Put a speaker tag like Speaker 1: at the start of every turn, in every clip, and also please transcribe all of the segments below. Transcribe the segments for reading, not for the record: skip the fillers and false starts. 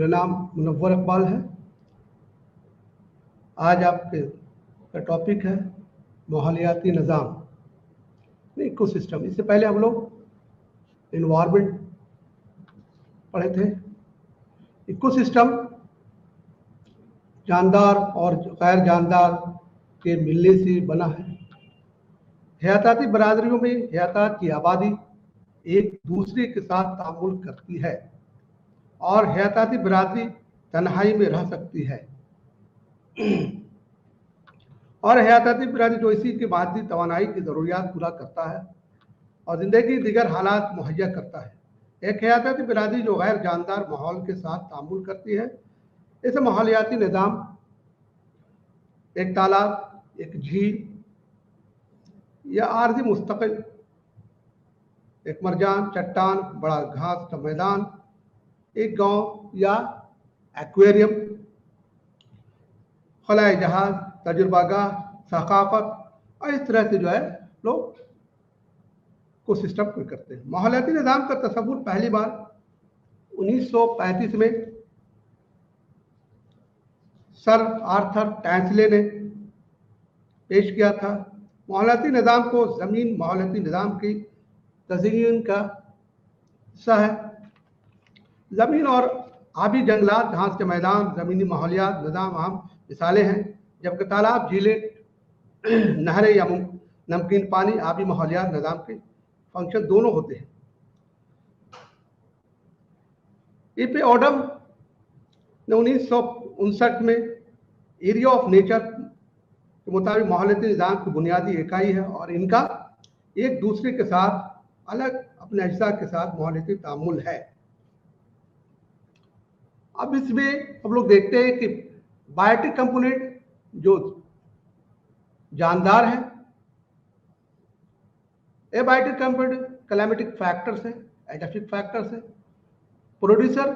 Speaker 1: मेरा नाम मुनव्वर इकबाल है। आज आपके का टॉपिक है माहौलियाती निज़ाम, इकोसिस्टम। इससे पहले हम लोग इन्वायरमेंट पढ़े थे। इकोसिस्टम जानदार और गैर जानदार के मिलने से बना है। हयाताती बरादरियों में हयातात की आबादी एक दूसरे के साथ तामुल करती है और हयाताती बरादरी तन्हाई में रह सकती है और हयाताती बरादरी जो इसी के मादी तवानाई की ज़रूरियात पूरा करता है और ज़िंदगी दीगर हालात मुहैया करता है। एक हयाताती बरादरी जो गैर जानदार माहौल के साथ तामुल करती है, इसे माहौलियाती निज़ाम एक तालाब, एक झील या आर्जी मुस्तकिल, एक मरजान, चट्टान, बड़ा घास का मैदान, एक गांव या एक्वेरियम, खलाए जहाज, तजुर्बागाह, सकाफत और इस तरह से जो है लोग को सिस्टम को करते हैं। माहौलियाती निज़ाम का तस्वुर पहली बार 1935 में सर आर्थर टैंसले ने पेश किया था। माहौलियाती निज़ाम को ज़मीन माहौलियाती निज़ाम की तज़यीन का हिस्सा है। ज़मीन और आबी जंगलात, घास के मैदान, ज़मीनी माहौलियात निज़ाम आम मिसालें हैं, जबकि तालाब, झीलें, नहरें या नमकीन पानी आबी माहौलियात निज़ाम के फंक्शन दोनों होते हैं। ई.पी. ओडम ने 1959 में एरिया ऑफ नेचर के मुताबिक माहौलियाती निज़ाम की बुनियादी इकाई है और इनका एक दूसरे के साथ अलग अपने अज्जा के साथ माहौलियाती तामुल है। अब इसमें हम लोग देखते हैं कि बायोटिक कंपोनेंट जो जानदार है, एबायोटिक कंपोनेंट क्लाइमेटिक फैक्टर्स है, एडैप्टिव फैक्टर्स है, प्रोड्यूसर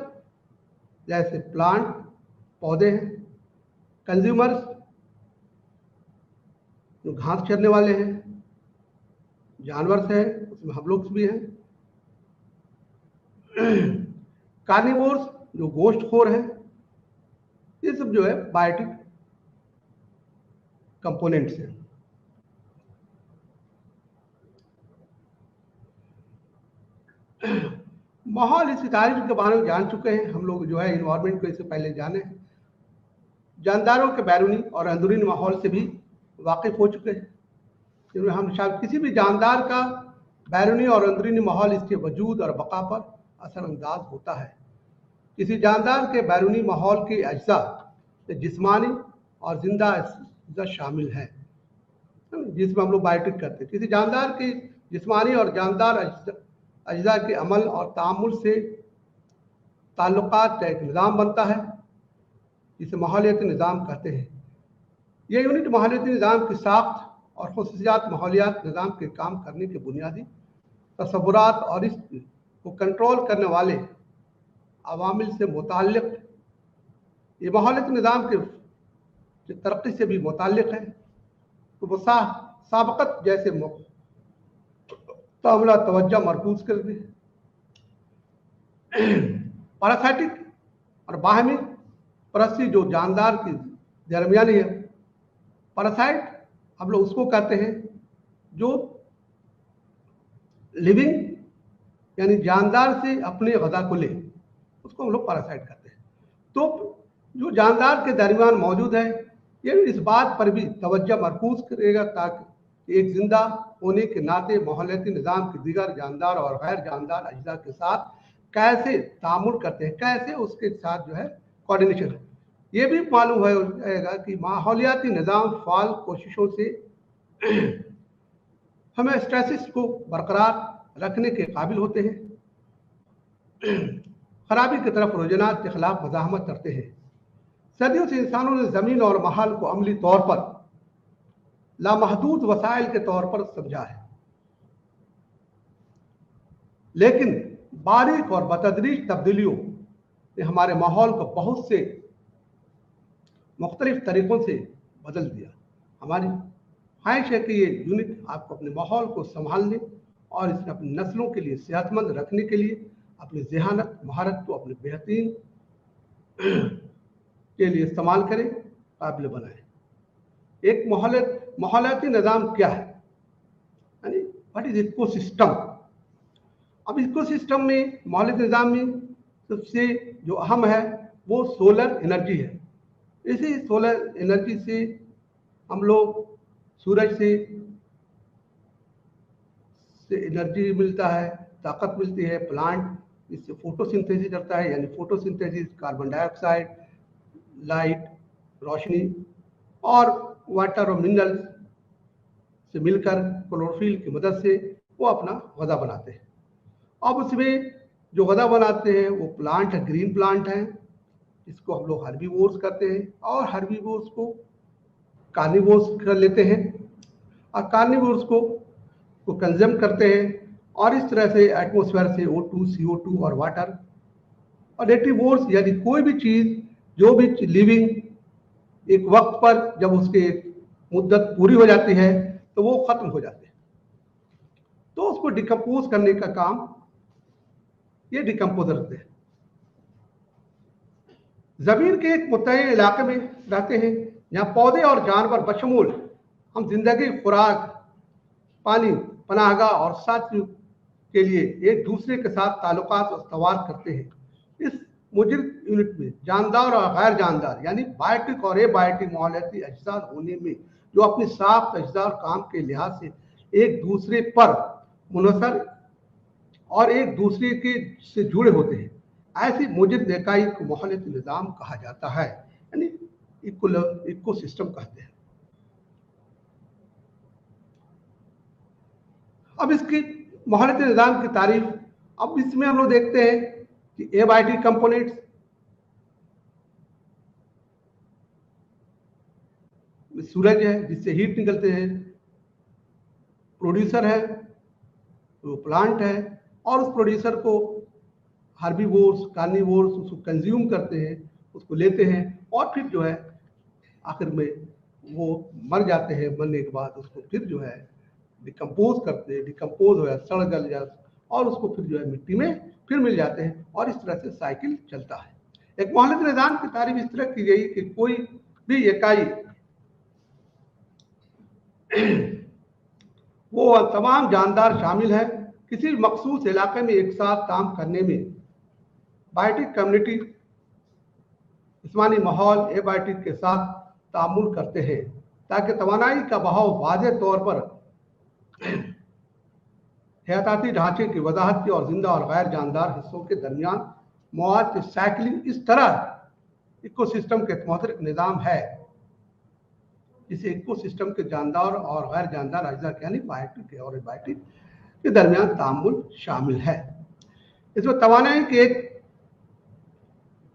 Speaker 1: जैसे प्लांट पौधे हैं, कंज्यूमर्स जो घास चरने वाले हैं, जानवर हैं, उसमें हम लोग भी हैं, कार्निवोर्स जो गोश्तखोर हैं, ये सब जो है बायोटिक कंपोनेंट्स हैं। माहौल इस तारीफ के बारे में जान चुके हैं हम लोग, जो है इन्वायरमेंट को इससे पहले जाने, जानदारों के बैरूनी और अंदरूनी माहौल से भी वाकिफ हो चुके हैं। क्योंकि हम शायद किसी भी जानदार का बैरूनी और अंदरूनी माहौल इसके वजूद और बका पर असरअंदाज होता है। किसी जानदार के बैरूनी माहौल के अज्जा में जिस्मानी और जिंदा अज्जा शामिल हैं, जिसमें हम लोग बायोटिक करते हैं। किसी जानदार के जिस्मानी और जानदार अज्जा के अमल और तामुल से ताल्लुकात का एक निज़ाम बनता है, जिसे माहौलियाती निज़ाम कहते हैं। यह यूनिट माहौलियाती निज़ाम की साख्त और खुसूसियात माहौलियात निज़ाम के काम करने के बुनियादी तस्वुरात और इसको कंट्रोल करने वाले अवामिल से मुताल्लिक़, ये माहौलियाती निज़ाम के तरक्की से भी मुताल्लिक़ है। तो वो साबक़त जैसे तामुला तवज्जो मरकूज़ कर दी। पैरासाइटिक और बाहमी परस्ती जो जानदार की दरमियानी है। पैरासाइट हम लोग उसको कहते हैं जो लिविंग यानी जानदार से अपने ग़िज़ा को ले, उसको हम लोग पैरासाइट कहते हैं। तो जो जानदार के दरमियान मौजूद है, ये इस बात पर भी तवज्जो मरकूज़ करेगा ताकि एक जिंदा होने के नाते माहौलियाती निज़ाम के दीगर जानदार और गैर जानदार अज्जा के साथ कैसे तामुल करते हैं, कैसे उसके साथ जो है कोऑर्डिनेशन है। ये भी मालूम होगा कि माहौलियाती निज़ाम फ़ाल कोशिशों से हमें स्ट्रेसिस को बरकरार रखने के काबिल होते हैं, खराबी की तरफ रुझानात के खिलाफ मज़ाहमत करते हैं। सदियों से इंसानों ने ज़मीन और माहौल को अमली तौर पर लामहदूद वसाइल के तौर पर समझा है, लेकिन बारीक और बतदरीज तब्दीलियों ने हमारे माहौल को बहुत से मुख्तलिफ तरीक़ों से बदल दिया। हमारी ख्वाहिश है कि ये यूनिट आपको अपने माहौल को संभालने और इसे अपनी नस्लों के लिए सेहतमंद रखने के लिए अपनी ज़हानत, महारत को अपने बेहतरीन के लिए इस्तेमाल करें, काबिल बनाएं। एक माहौलियाती निज़ाम क्या है, यानी व्हाट इज इकोसिस्टम। अब इकोसिस्टम में, माहौलियाती निज़ाम में सबसे जो अहम है वो सोलर एनर्जी है। इसी सोलर एनर्जी से हम लोग सूरज से एनर्जी मिलता है, ताकत मिलती है। प्लांट इससे फोटोसिंथेसिस करता है, यानी फोटोसिंथेसिस कार्बन डाइऑक्साइड, लाइट, रोशनी और वाटर और मिनरल्स से मिलकर क्लोरोफिल की मदद से वो अपना गज़ा बनाते हैं। अब उसमें जो गज़ा बनाते हैं वो प्लांट है, ग्रीन प्लांट है, इसको हम लोग हर्बीवोर्स करते हैं, और हर्बीवोर्स को कार्निवोर्स कर लेते हैं, और कार्निवोर्स को कंज्यूम करते हैं, और इस तरह से एटमॉस्फेयर से O2, CO2 और वाटर, और नेटिवोर्स यानी कोई भी चीज़, जो भी लिविंग एक वक्त पर जब उसकी मुद्दत पूरी हो जाती है तो वो खत्म हो जाते हैं, तो उसको डिकम्पोज करने का काम ये डिकम्पोजर करते हैं। जमीन के एक मुतय्यन इलाके में रहते हैं जहाँ पौधे और जानवर बशमूल हम जिंदगी, खुराक, पानी, पनाहगाह और साथी के लिए एक दूसरे के साथ ताल्लुकात इस्तवार करते हैं। इस मुजिर यूनिट में जानदार और गैर जानदार यानी बायोटिक और एबायोटिक माहौलियाती अज्जा होने में जो अपनी साख्त, अज्जा और काम के लिहाज से एक दूसरे पर मुनहसर और एक दूसरे के से जुड़े होते हैं, ऐसी मुजिर इकाई को माहौलियाती निज़ाम कहा जाता है, यानी इकोसिस्टम कहते हैं। अब इसकी माहौलियाती निज़ाम की तारीफ, अब इसमें हम लोग देखते हैं कि एबायोटिक कंपोनेंट्स सूरज है जिससे हीट निकलते हैं, प्रोड्यूसर है वो प्लांट है, और उस प्रोड्यूसर को हर्बीवोर्स, कार्निवोर्स उसको कंज्यूम करते हैं, उसको लेते हैं, और फिर जो है आखिर में वो मर जाते हैं। मरने के बाद उसको फिर जो है डिकम्पोज करते हैं, डिकम्पोज हो जाए, सड़ गल जाए, और उसको फिर जो है मिट्टी में फिर मिल जाते हैं, और इस तरह से साइकिल चलता है। एक माहौलियाती निज़ाम की तारीफ इस तरह की गई कि कोई भी इकाई वो तमाम जानदार शामिल है किसी मखसूस इलाके में एक साथ काम करने में। बायोटिक कम्युनिटी जिस्मानी माहौल एबायोटिक के साथ तामुल करते हैं ताकि तवानाई का बहाव वाज़ेह तौर पर हयाताती ढांचे की वजाहत की और जिंदा और गैर जानदार हिस्सों के दरमियान मवाद की साइकिलिंग इस तरह इकोसिस्टम के मुख्तलिफ निज़ाम है जिसे इकोसिस्टम के जानदार और गैर जानदार अज्जा यानी बायोटिक और एबायोटिक के दरमियान तामुल शामिल है। इसमें तवानाई के एक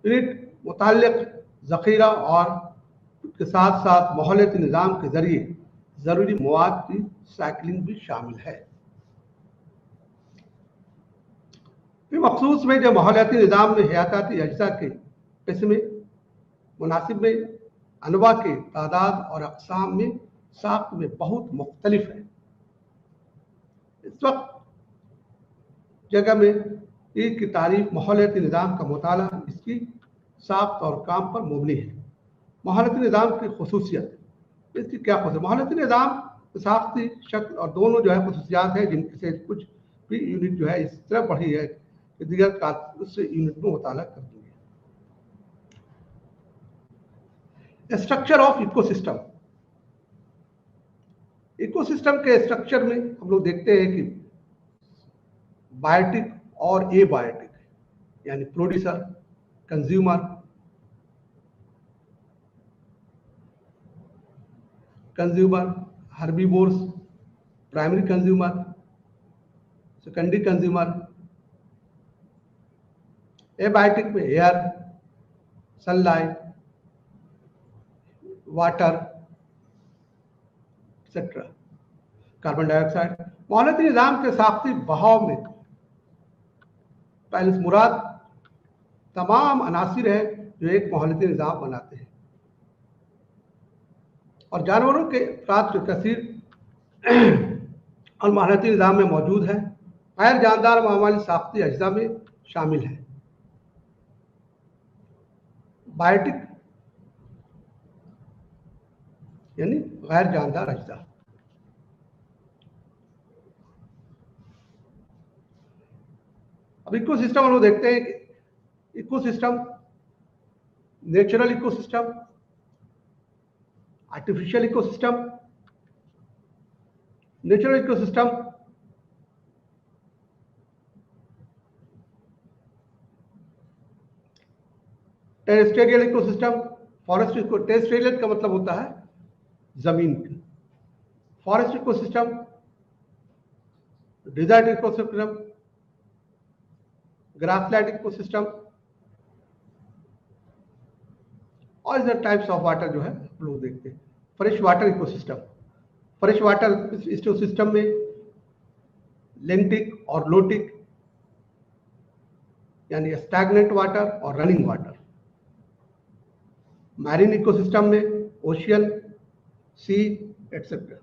Speaker 1: यूनिट, मुताल्लिक ज़ख़ीरा और के साथ साथ माहौलियाती निज़ाम के जरिए ज़रूरी मवाद की साइकिलिंग भी शामिल है। मखसूस में जो माहौलियाती निज़ाम में हयाताती अज्जा के किस्में मुनासिब में अनवा के तादाद और अक़साम में साख्त में बहुत मुख्तलिफ है। इस वक्त जगह में एक की तारीफ माहौलियाती निज़ाम का मुताला इसकी साख्त और काम पर मुबनी है। माहौलियाती निज़ाम की खुसूसियत, इसकी क्या खुसूसियत? माहौलियाती निज़ाम साख्ती शक्ल और दोनों जो है खुसूसियात है जिनसे से कुछ भी यूनिट जो है इस तरह बढ़ी है कि दीगर का उससे यूनिट में मुताला कर दी है। स्ट्रक्चर ऑफ इकोसिस्टम, इकोसिस्टम के स्ट्रक्चर में हम लोग देखते हैं कि बायोटिक और एबायोटिक यानी producer, consumer, herbivores, primary consumer, secondary consumer. Abiotic में air, sunlight, water etcetera, carbon dioxide. माहौलियाती निज़ाम के साख्ती बहाव में पहले मुराद तमाम अनासिर है जो एक माहौलियाती निज़ाम बनाते हैं, और जानवरों के अफराद जो कसीर और माहौलियाती निज़ाम में मौजूद है, गैर जानदार मामूली साख्ती अज्जा में शामिल है। बायोटिक यानी गैर जानदार अज्जा। अब इकोसिस्टम हम लोग देखते हैं कि ecosystem, natural ecosystem, artificial ecosystem. Natural ecosystem terrestrial ecosystem, forest eco, terrestrial का मतलब होता है जमीन की, forest ecosystem, desert ecosystem, grassland ecosystem, और इधर टाइप्स ऑफ वाटर जो है हम लोग देखते हैं। Fresh water ecosystem, fresh water ecosystem में लेंटिक और लोटिक यानी स्टैग्नेंट वाटर और रनिंग वाटर। मैरीन इकोसिस्टम में ओशियन, सी एटसेट्रा।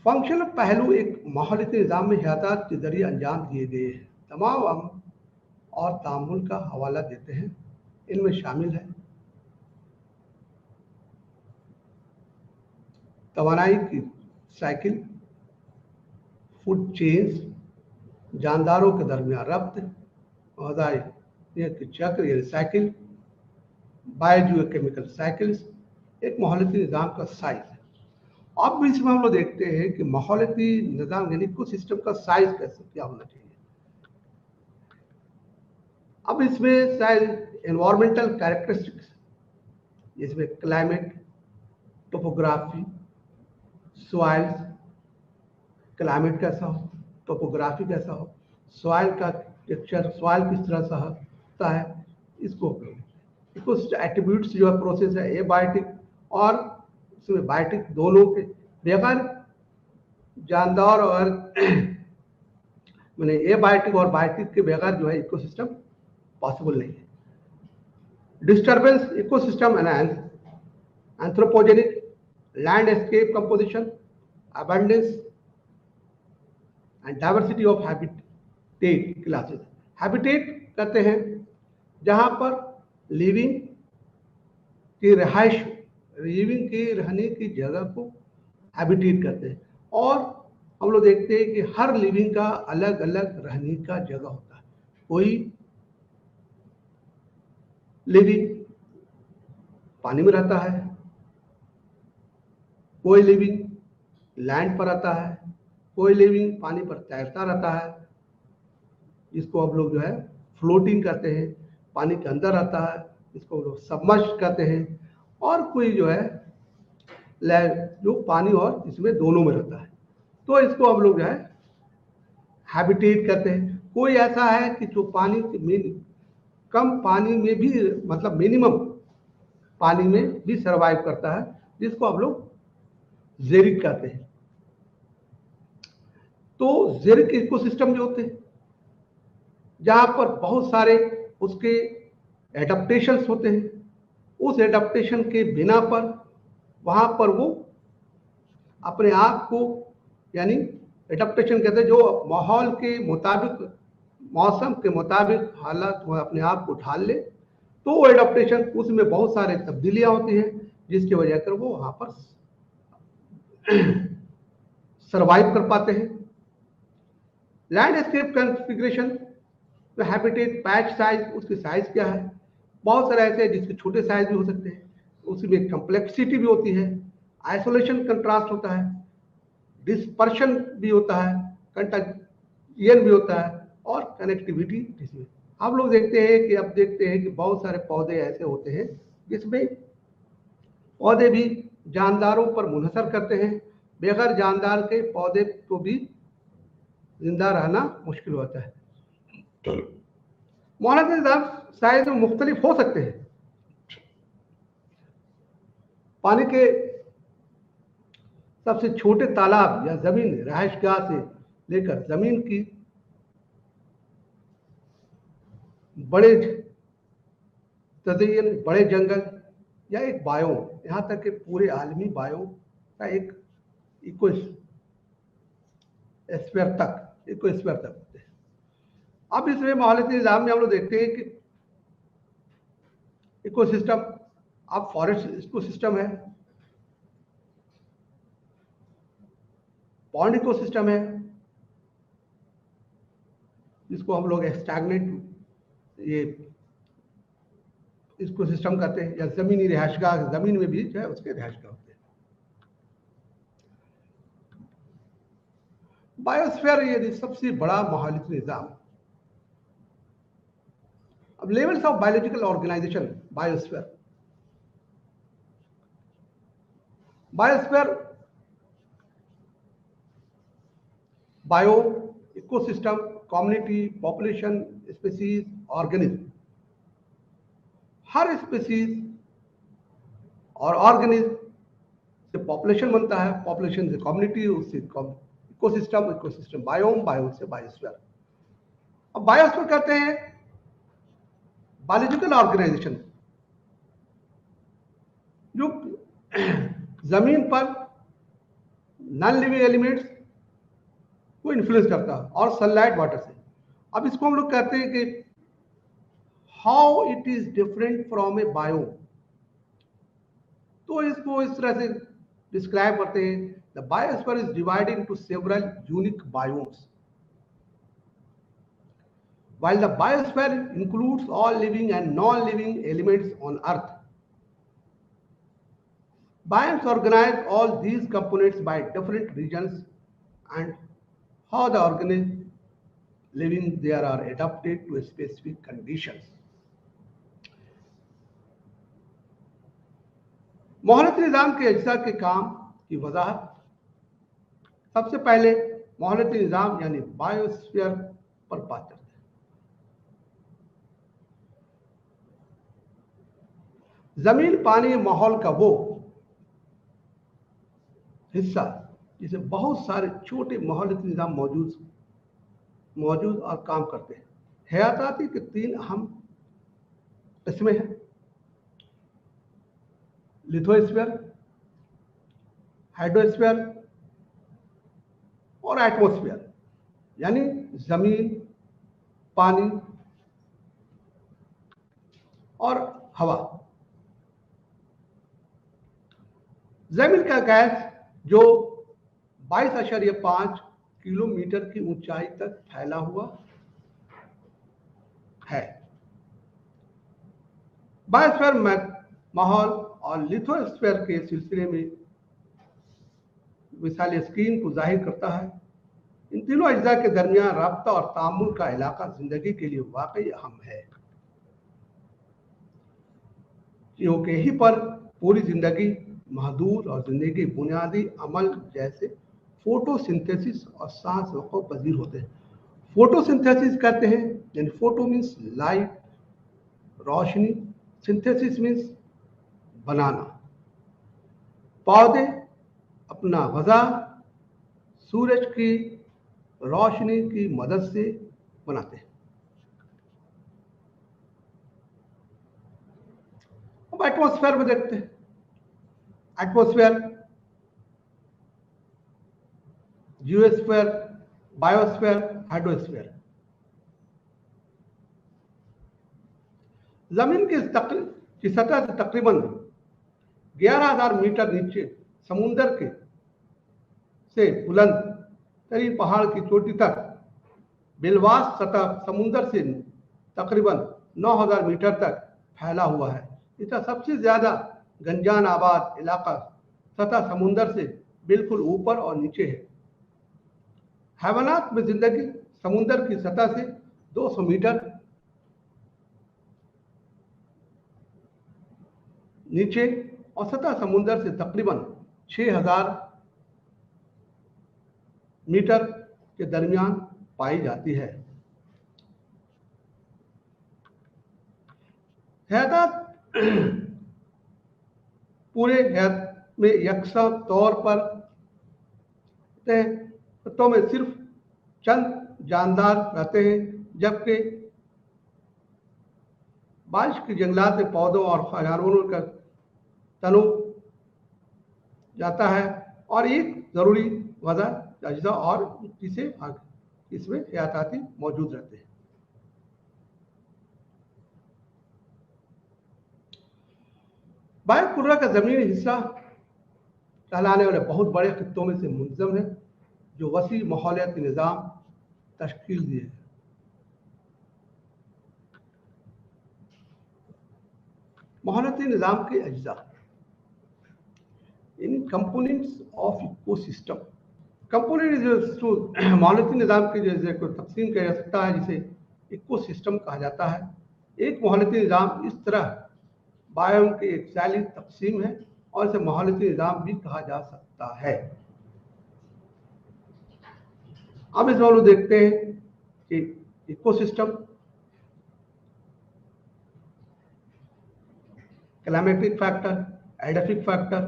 Speaker 1: फंक्शनल पहलू एक माहौलियाती निज़ाम में यातायात के जरिए अंजाम दिए गए हैं तमाम अमल और तामुल का हवाला देते हैं। इनमें शामिल है तवानाई की साइकिल, फूड चेन्स, जानदारों के दरमियान रब्त, के चक्र यानी साइकिल, बायोजियोकेमिकल साइकिल्स, एक माहौलियाती निज़ाम का साइज है। अब इसमें हम लोग देखते हैं कि माहौलियाती निज़ाम यानी इकोसिस्टम का साइज कैसे क्या होना चाहिए। अब इसमें शायद एनवायरमेंटल कैरेक्टरिस्टिक्स, जिसमें क्लाइमेट, टोपोग्राफी, सॉइल्स, क्लाइमेट कैसा हो, टोपोग्राफी कैसा हो, सॉइल का टेक्सचर, सॉइल किस तरह से होता है, इसको एट्रीब्यूट्स जो है प्रोसेस है एबायोटिक और इसमें बायोटिक दोनों के बगैर जानदार और मैंने एबायोटिक और बायोटिक के बगैर जो है इकोसिस्टम पॉसिबल नहीं है। Disturbance ecosystem anthropogenic, landscape composition, abundance and diversity of habitat classes. Habitat कहते हैं जहां पर लिविंग की रिहाइश, लिविंग की रहने की जगह को हैबिटेट कहते हैं। और हम लोग देखते हैं कि हर लिविंग का अलग अलग रहने का जगह होता है। कोई लिविंग पानी में रहता है, कोई लिविंग लैंड पर रहता है, कोई लिविंग पानी पर तैरता रहता है, जिसको हम लोग जो है फ्लोटिंग कहते हैं, पानी के अंदर रहता है, इसको लोग सबमर्ज कहते हैं। और कोई जो है जो पानी और इसमें दोनों में रहता है, तो इसको हम लोग जो है हैबिटेट कहते हैं। कोई ऐसा है कि जो पानी कम पानी में भी मतलब मिनिमम पानी में भी सरवाइव करता है, जिसको हम लोग जेरिक कहते हैं। तो जेरिक इकोसिस्टम जो होते हैं जहां पर बहुत सारे उसके एडाप्टेशंस होते हैं, उस एडाप्टेशन के बिना पर वहां पर वो अपने आप को यानी एडाप्टेशन कहते हैं, जो माहौल के मुताबिक, मौसम के मुताबिक हालात वो अपने आप को ढाल ले, तो वो एडाप्टेशन उसमें बहुत सारे तब्दीलियां होती हैं, जिसकी वजह से वो वहां पर सरवाइव कर पाते हैं। Landscape configuration, habitat patch size, उसकी साइज क्या है। बहुत सारे ऐसे हैं जिसके छोटे साइज भी हो सकते हैं, उसमें कम्प्लेक्सिटी भी होती है, आइसोलेशन कंट्रास्ट होता है, डिस्पर्शन भी होता है, कंटाजियन भी होता है, और कनेक्टिविटी जिसमें हम लोग देखते हैं कि अब देखते हैं कि बहुत सारे पौधे ऐसे होते हैं जिसमें पौधे भी जानदारों पर मुनहसर करते हैं, बगैर जानदार के पौधे को भी जिंदा रहना मुश्किल होता है। माहौलियाती निज़ाम शायद मुख्तलिफ हो सकते हैं। पानी के सबसे छोटे तालाब या जमीन रहायशगाह से लेकर जमीन की बड़े तज़य्युन, बड़े जंगल या एक बायोम, यहाँ तक कि पूरे आलमी बायोम का एक इकोस्फीयर तक होते हैं। अब इसमें माहौलियाती निज़ाम में हम लोग देखते हैं कि इकोसिस्टम, अब फॉरेस्ट इकोसिस्टम है, पॉन्ड इकोसिस्टम है, जिसको हम लोग स्टैग्नेंट ये इसको सिस्टम कहते हैं, या जमीनी रिहायशगाह, जमीन में भी जो है उसके रिहायशगाह होते हैं। बायोस्फीयर ये सबसे बड़ा माहौलियाती निज़ाम। अब levels of biological organization, biosphere bio, ecosystem, community, population, species, organism. हर स्पीसीज और ऑर्गेनिज्म से पॉपुलेशन बनता है, पॉपुलेशन से कम्युनिटी, उससे इकोसिस्टम, इकोसिस्टम बायोम, बायोम से बायोस्फीयर। अब बायोस्फीयर कहते हैं बायोलॉजिकल ऑर्गेनाइजेशन जो जमीन पर नॉन लिविंग एलिमेंट्स को इन्फ्लुएंस करता है और सनलाइट, वाटर से। अब इसको हम लोग कहते हैं कि how it is different from A biome, तो इसको इस तरह से डिस्क्राइब करते हैं, the biosphere is divided into several unique biomes. While the biosphere includes all living and non-living elements on Earth, biomes organize all these components by different regions and how the organisms living there are adapted to specific conditions. माहौलियाती निज़ाम के अज्जा के काम की वजाहत। सबसे पहले माहौलियाती निज़ाम यानी biosphere पर बात करते हैं। जमीन, पानी, माहौल का वो हिस्सा जिसे बहुत सारे छोटे माहौलियाती निज़ाम मौजूद और काम करते हैं। हयाताती के 3 अहम किस्में हैं, लिथोस्फीयर, हाइड्रोस्फीयर और एटमॉस्फेयर, यानी जमीन, पानी और हवा। जमीन का गैस जो 22.5 किलोमीटर की ऊंचाई तक फैला हुआ है। बायोस्फीयर माहौल और लिथोस्फीयर के सिलसिले में मिसाली स्क्रीन को जाहिर करता है। इन तीनों अज्जा के दरमियान राब्ता और तामुल का इलाका जिंदगी के लिए वाकई अहम है, क्योंकि यहीं पर पूरी जिंदगी महदूद और जिंदगी बुनियादी अमल जैसे फोटोसिंथेसिस और सांस वक़्फ़ पजीर होते हैं। फोटोसिंथेसिस कहते हैं यानी फोटो मीन्स लाइट, रोशनी, सिंथेसिस मीन्स बनाना। पौधे अपना ग़िज़ा सूरज की रोशनी की मदद से बनाते हैं। अब एटमॉस्फेयर में देखते हैं। Atmosphere, geosphere, biosphere, hydrosphere. जमीन की सतह से तकरीबन 11,000 मीटर नीचे समुंदर के से बुलंद तरीन पहाड़ की चोटी तक बिलवास सतह समुंदर से तकरीबन 9,000 मीटर तक फैला हुआ है। इसका सबसे ज्यादा गंजान आबाद इलाका सतह समुंदर से बिल्कुल ऊपर और नीचे है। हैवानात में जिंदगी समुंदर की सतह से 200 मीटर नीचे और सतह समुंदर से तकरीबन 6,000 मीटर के दरमियान पाई जाती है। हयात पूरे हयात में यकसा तौर पर तत्वों में सिर्फ चंद जानदार रहते हैं, जबकि बारिश के जंगलात में पौधों और जानवरों का तनों जाता है और एक जरूरी वजह अज्जा और जिसे इसमें हयाताती मौजूद रहते हैं। वायुकुर्रा का जमीनी हिस्सा कहलाने वाले बहुत बड़े खित्तों में से मुंजम है, जो वसी माहौलियाती निज़ाम तश्कील दिए। माहौलियाती निज़ाम के अज्जा, इन कंपोनेंट्स ऑफ इकोसिस्टम। कंपोनेंट जो माहौलियाती निज़ाम की जैसे को तकसीम किया जा सकता है, जिसे इकोसिस्टम कहा जाता है। एक माहौलियाती निज़ाम इस तरह बायोम की एक सैली तकसीम है और इसे माहौलियाती निज़ाम भी कहा जा सकता है। अब इसमें हम लोग देखते हैं कि ecosystem, climatic factor, edaphic factor,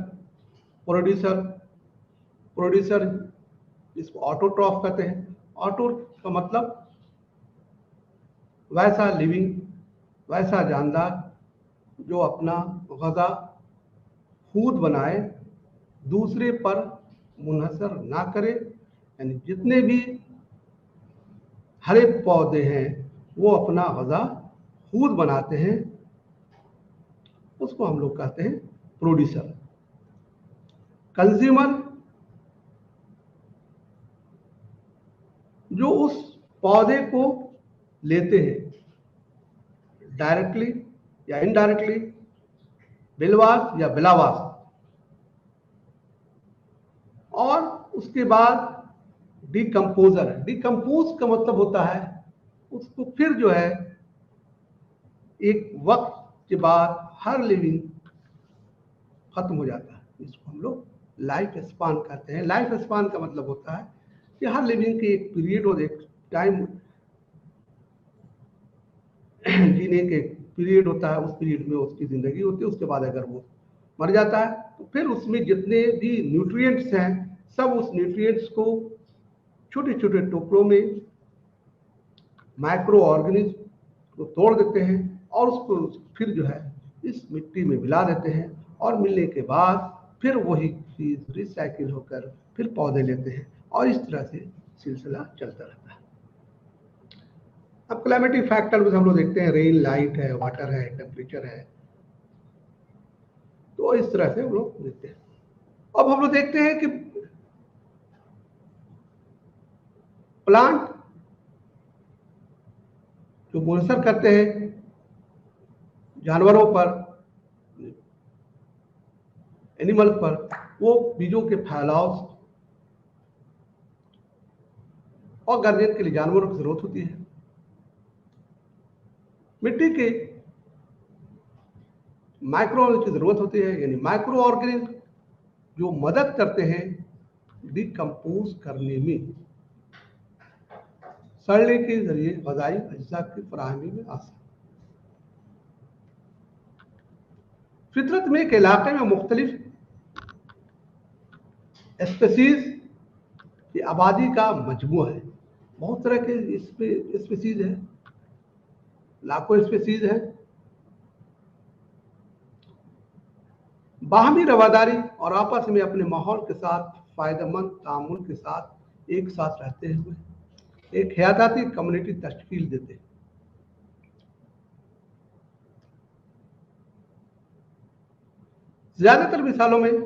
Speaker 1: producer इसको ऑटोट्रॉफ कहते हैं। ऑटो का मतलब वैसा लिविंग, वैसा जानदार जो अपना ग़िज़ा खुद बनाए, दूसरे पर मुनहसर ना करे। यानी जितने भी हरे पौधे हैं वो अपना ग़िज़ा खुद बनाते हैं, उसको हम लोग कहते हैं प्रोड्यूसर। कंज्यूमर जो उस पौधे को लेते हैं डायरेक्टली या इनडायरेक्टली, बिलवास या बिलावास, और उसके बाद डिकम्पोजर। डिकम्पोज का मतलब होता है उसको फिर जो है एक वक्त के बाद हर लिविंग खत्म हो जाता है, इसको हम लोग लाइफ स्पान कहते हैं। लाइफ स्पान का मतलब होता है कि हर लिविंग की एक पीरियड और एक टाइम जीने के पीरियड होता है, उस पीरियड में उसकी ज़िंदगी होती है। उसके बाद अगर वो मर जाता है तो फिर उसमें जितने भी न्यूट्रिएंट्स हैं सब उस न्यूट्रिएंट्स को छोटे छोटे टुकड़ों में माइक्रो ऑर्गेनिज्म को तोड़ देते हैं और उसको फिर जो है इस मिट्टी में मिला देते हैं, और मिलने के बाद फिर वही चीज़ रिसाइकिल होकर फिर पौधे लेते हैं, और इस तरह से सिलसिला चलता रहता है। अब क्लाइमेटिक फैक्टर में हम लोग देखते हैं रेन, लाइट है, वाटर है, टेम्परेचर है, तो इस तरह से हम लोग देखते हैं। अब हम लोग देखते हैं कि प्लांट जो मुनसर करते हैं जानवरों पर, एनिमल पर, वो बीजों के फैलाव और गर्जन के लिए जानवरों की जरूरत होती है। मिट्टी के माइक्रो की जरूरत होती है, यानी माइक्रो ऑर्गेनिज्म जो मदद करते हैं डिकम्पोज करने में, सड़ने के जरिए ग़िज़ाई अज्जा की फराहमी में आसान। फितरत में एक इलाके में मुख्तलिफ स्पीसीज की आबादी का मजमूआ है। बहुत तरह के स्पीसीज है, लाखों स्पीसीज है। बाहमी रवादारी और आपस में अपने माहौल के साथ फायदेमंद तामुल के साथ एक साथ रहते हुए एक हयाताती कम्युनिटी तश्कील देते हैं। ज्यादातर मिसालों में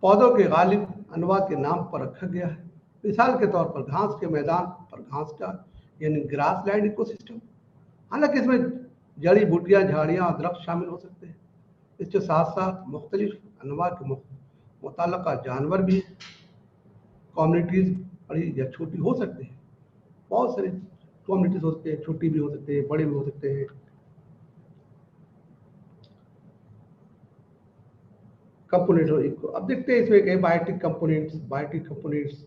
Speaker 1: पौधों के गालिब अनवा के नाम पर रखा गया है। मिसाल के तौर पर घास के मैदान पर घास का यानी ग्रास लैंड इकोसिस्टम। हालांकि इसमें जड़ी बूटियां, झाड़ियां और दरख्त शामिल हो सकते हैं। इसके साथ साथ मुख्तलिफ अनवा के मुताल्लिका जानवर भी कम्युनिटीज बड़ी या छोटी हो सकते हैं। बहुत सारे कम्युनिटीज हो सकते हैं, छोटी भी हो सकते हैं, बड़े भी हो सकते हैं। कंपोनेंट अब देखते हैं इसमें biotic components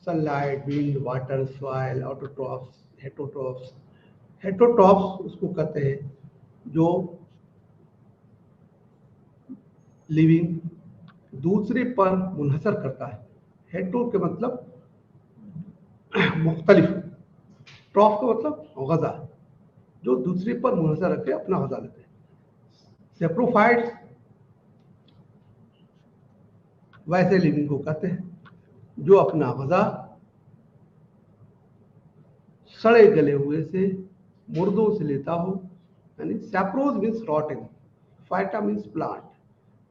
Speaker 1: sunlight, wind, water, soil, autotrophs, heterotrophs. Heterotrophs उसको कहते हैं जो लिविंग दूसरे पर मुनहसर करता है। हेटरो के मतलब मुख्तलिफ, ट्रॉफ का मतलब ग़िज़ा जो दूसरे पर मुनहसर रख के अपना ग़िज़ा लेते हैं। सेप्रोफाइट्स वैसे लिविंग को कहते हैं जो अपना ग़िज़ा सड़े गले हुए से मुर्दों से लेता हो, यानी sapros means rotting, phyta means plant,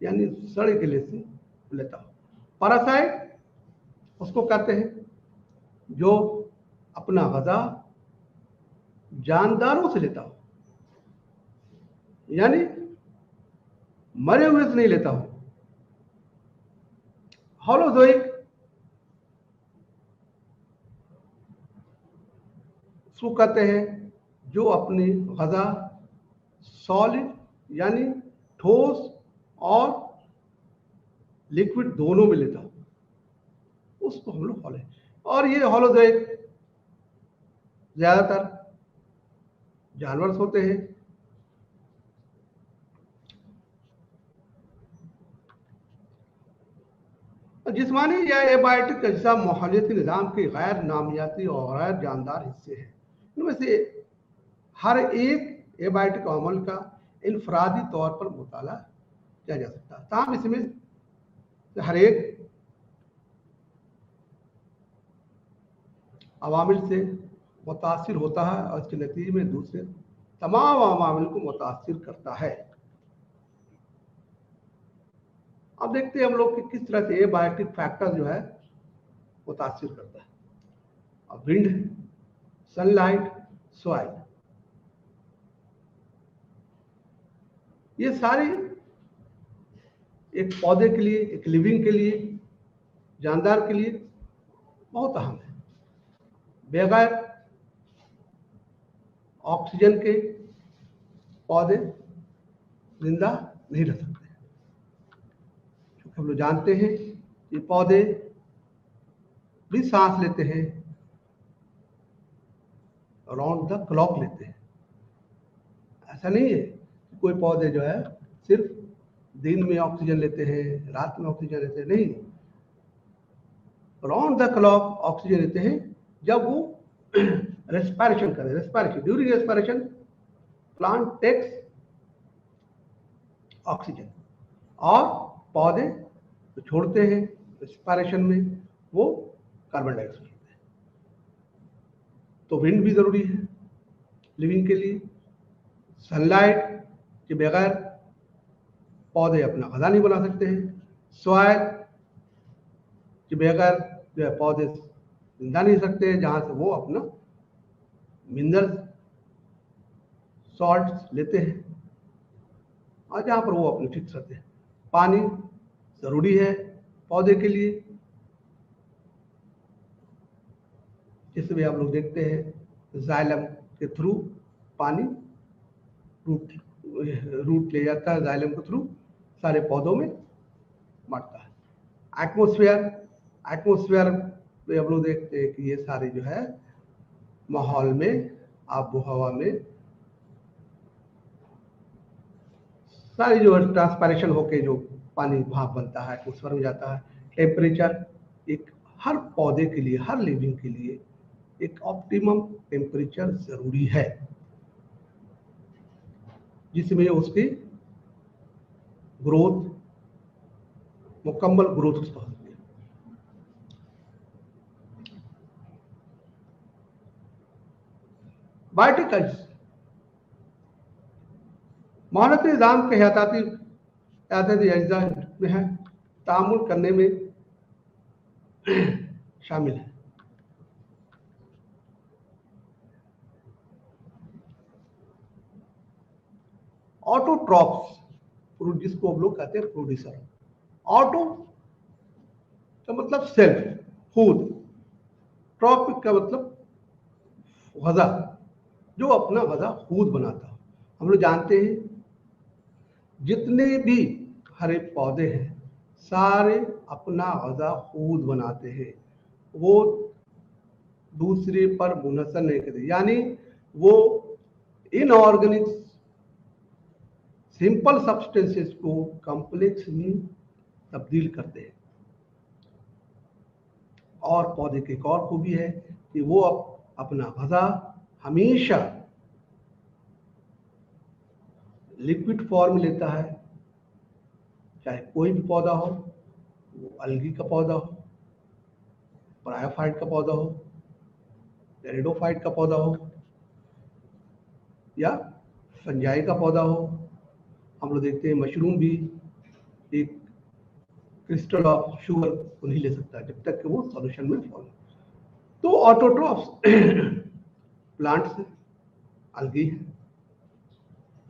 Speaker 1: यानी सड़े गले से लेता हो। पैरासाइट उसको कहते हैं जो अपना गजा जानदारों से लेता हो, यानी मरे हुए से नहीं लेता हो। होलोजोइक उसको कहते हैं जो अपनी गजा सॉलिड यानी ठोस और लिक्विड दोनों में लेता हो, उसको हम लोग हॉलो। और ये होलोजोइक ज्यादातर जानवर होते हैं। जिस्मानी या एबायोटिक अज्जा माहौलियाती निज़ाम के गैर नामियाती और गैर जानदार हिस्से हैं। इनमें से हर एक एबायोटिक अमल का इनफरादी तौर पर मुताला किया जा सकता है, ताहम इसमें हर एक अवामिल से मुतासिर होता है और इसके नतीजे में दूसरे तमाम अवामिल को मुतासिर करता है। अब देखते हैं हम लोग कि किस तरह से एबायोटिक फैक्टर जो है मुतासिर करता है। अब विंड, सनलाइट, सॉइल, ये सारी एक पौधे के लिए, एक लिविंग के लिए, जानदार के लिए बहुत अहम है। बगैर ऑक्सीजन के पौधे जिंदा नहीं रह सकते, क्योंकि हम लोग जानते हैं कि पौधे भी सांस लेते हैं, राउंड द क्लॉक लेते हैं। ऐसा नहीं है कि कोई पौधे जो है सिर्फ दिन में ऑक्सीजन लेते हैं, रात में ऑक्सीजन लेते हैं, नहीं, राउंड द क्लॉक ऑक्सीजन लेते हैं जब वो रेस्पिरेशन करें। Respiration, during respiration plant takes oxygen, और पौधे तो छोड़ते हैं रेस्पिरेशन में वो कार्बन डाइऑक्साइड छोड़ते हैं। तो विंड भी जरूरी है लिविंग के लिए। सनलाइट के बगैर पौधे अपना गजा नहीं बना सकते हैं। सॉइल के बगैर जो है पौधे जिंदा नहीं सकते हैं, जहां से वो अपना मिनरल्स सॉल्ट लेते हैं और जहां पर वो अपने फिक्स रहते हैं। पानी जरूरी है पौधे के लिए, इसमें आप लोग देखते हैं जाइलम के थ्रू पानी रूट ले जाता है, जाइलम के थ्रू सारे पौधों में बढ़ता है। एटमोस्फेयर में हम लोग देखते हैं कि ये सारे जो है माहौल में, आबो हवा में सारी जो ट्रांसपायरेशन होके जो पानी भाप बनता है एटमोस्फेयर में जाता है। टेम्परेचर एक हर पौधे के लिए, हर लिविंग के लिए एक ऑप्टिमम टेम्परेचर जरूरी है, जिसमें उसकी ग्रोथ, मुकम्मल ग्रोथ हो सकती है। बायोटिक मानवीय निज़ाम के हयाताती अज्जा में है, तामुल करने में शामिल है। ऑटोट्रॉप्स, जिसको हम लोग कहते हैं प्रोड्यूसर। ऑटो का मतलब सेल्फ, खुद, ट्रॉपिक का मतलब गजा, जो अपना गजा खुद बनाता हो। हम लोग जानते हैं जितने भी हरे पौधे हैं सारे अपना गजा खुद बनाते हैं, वो दूसरे पर मुनहसर नहीं करते, यानी वो इनऑर्गेनिक सिंपल सब्सटेंसेस को कॉम्प्लेक्स में तब्दील करते हैं। और पौधे के एक और खूबी है कि वो अपना गजा हमेशा लिक्विड फॉर्म लेता है, चाहे कोई भी पौधा हो, वो अलगी का पौधा हो, ब्रायोफाइट का पौधा हो, टेरिडोफाइट का पौधा हो, या फंजाई का पौधा हो। हम लोग देखते हैं मशरूम भी एक क्रिस्टल ऑफ शुगर को नहीं ले सकता जब तक कि वो सॉल्यूशन में फॉल। तो ऑटोट्रॉफ्स प्लांट्स है, अलगी है,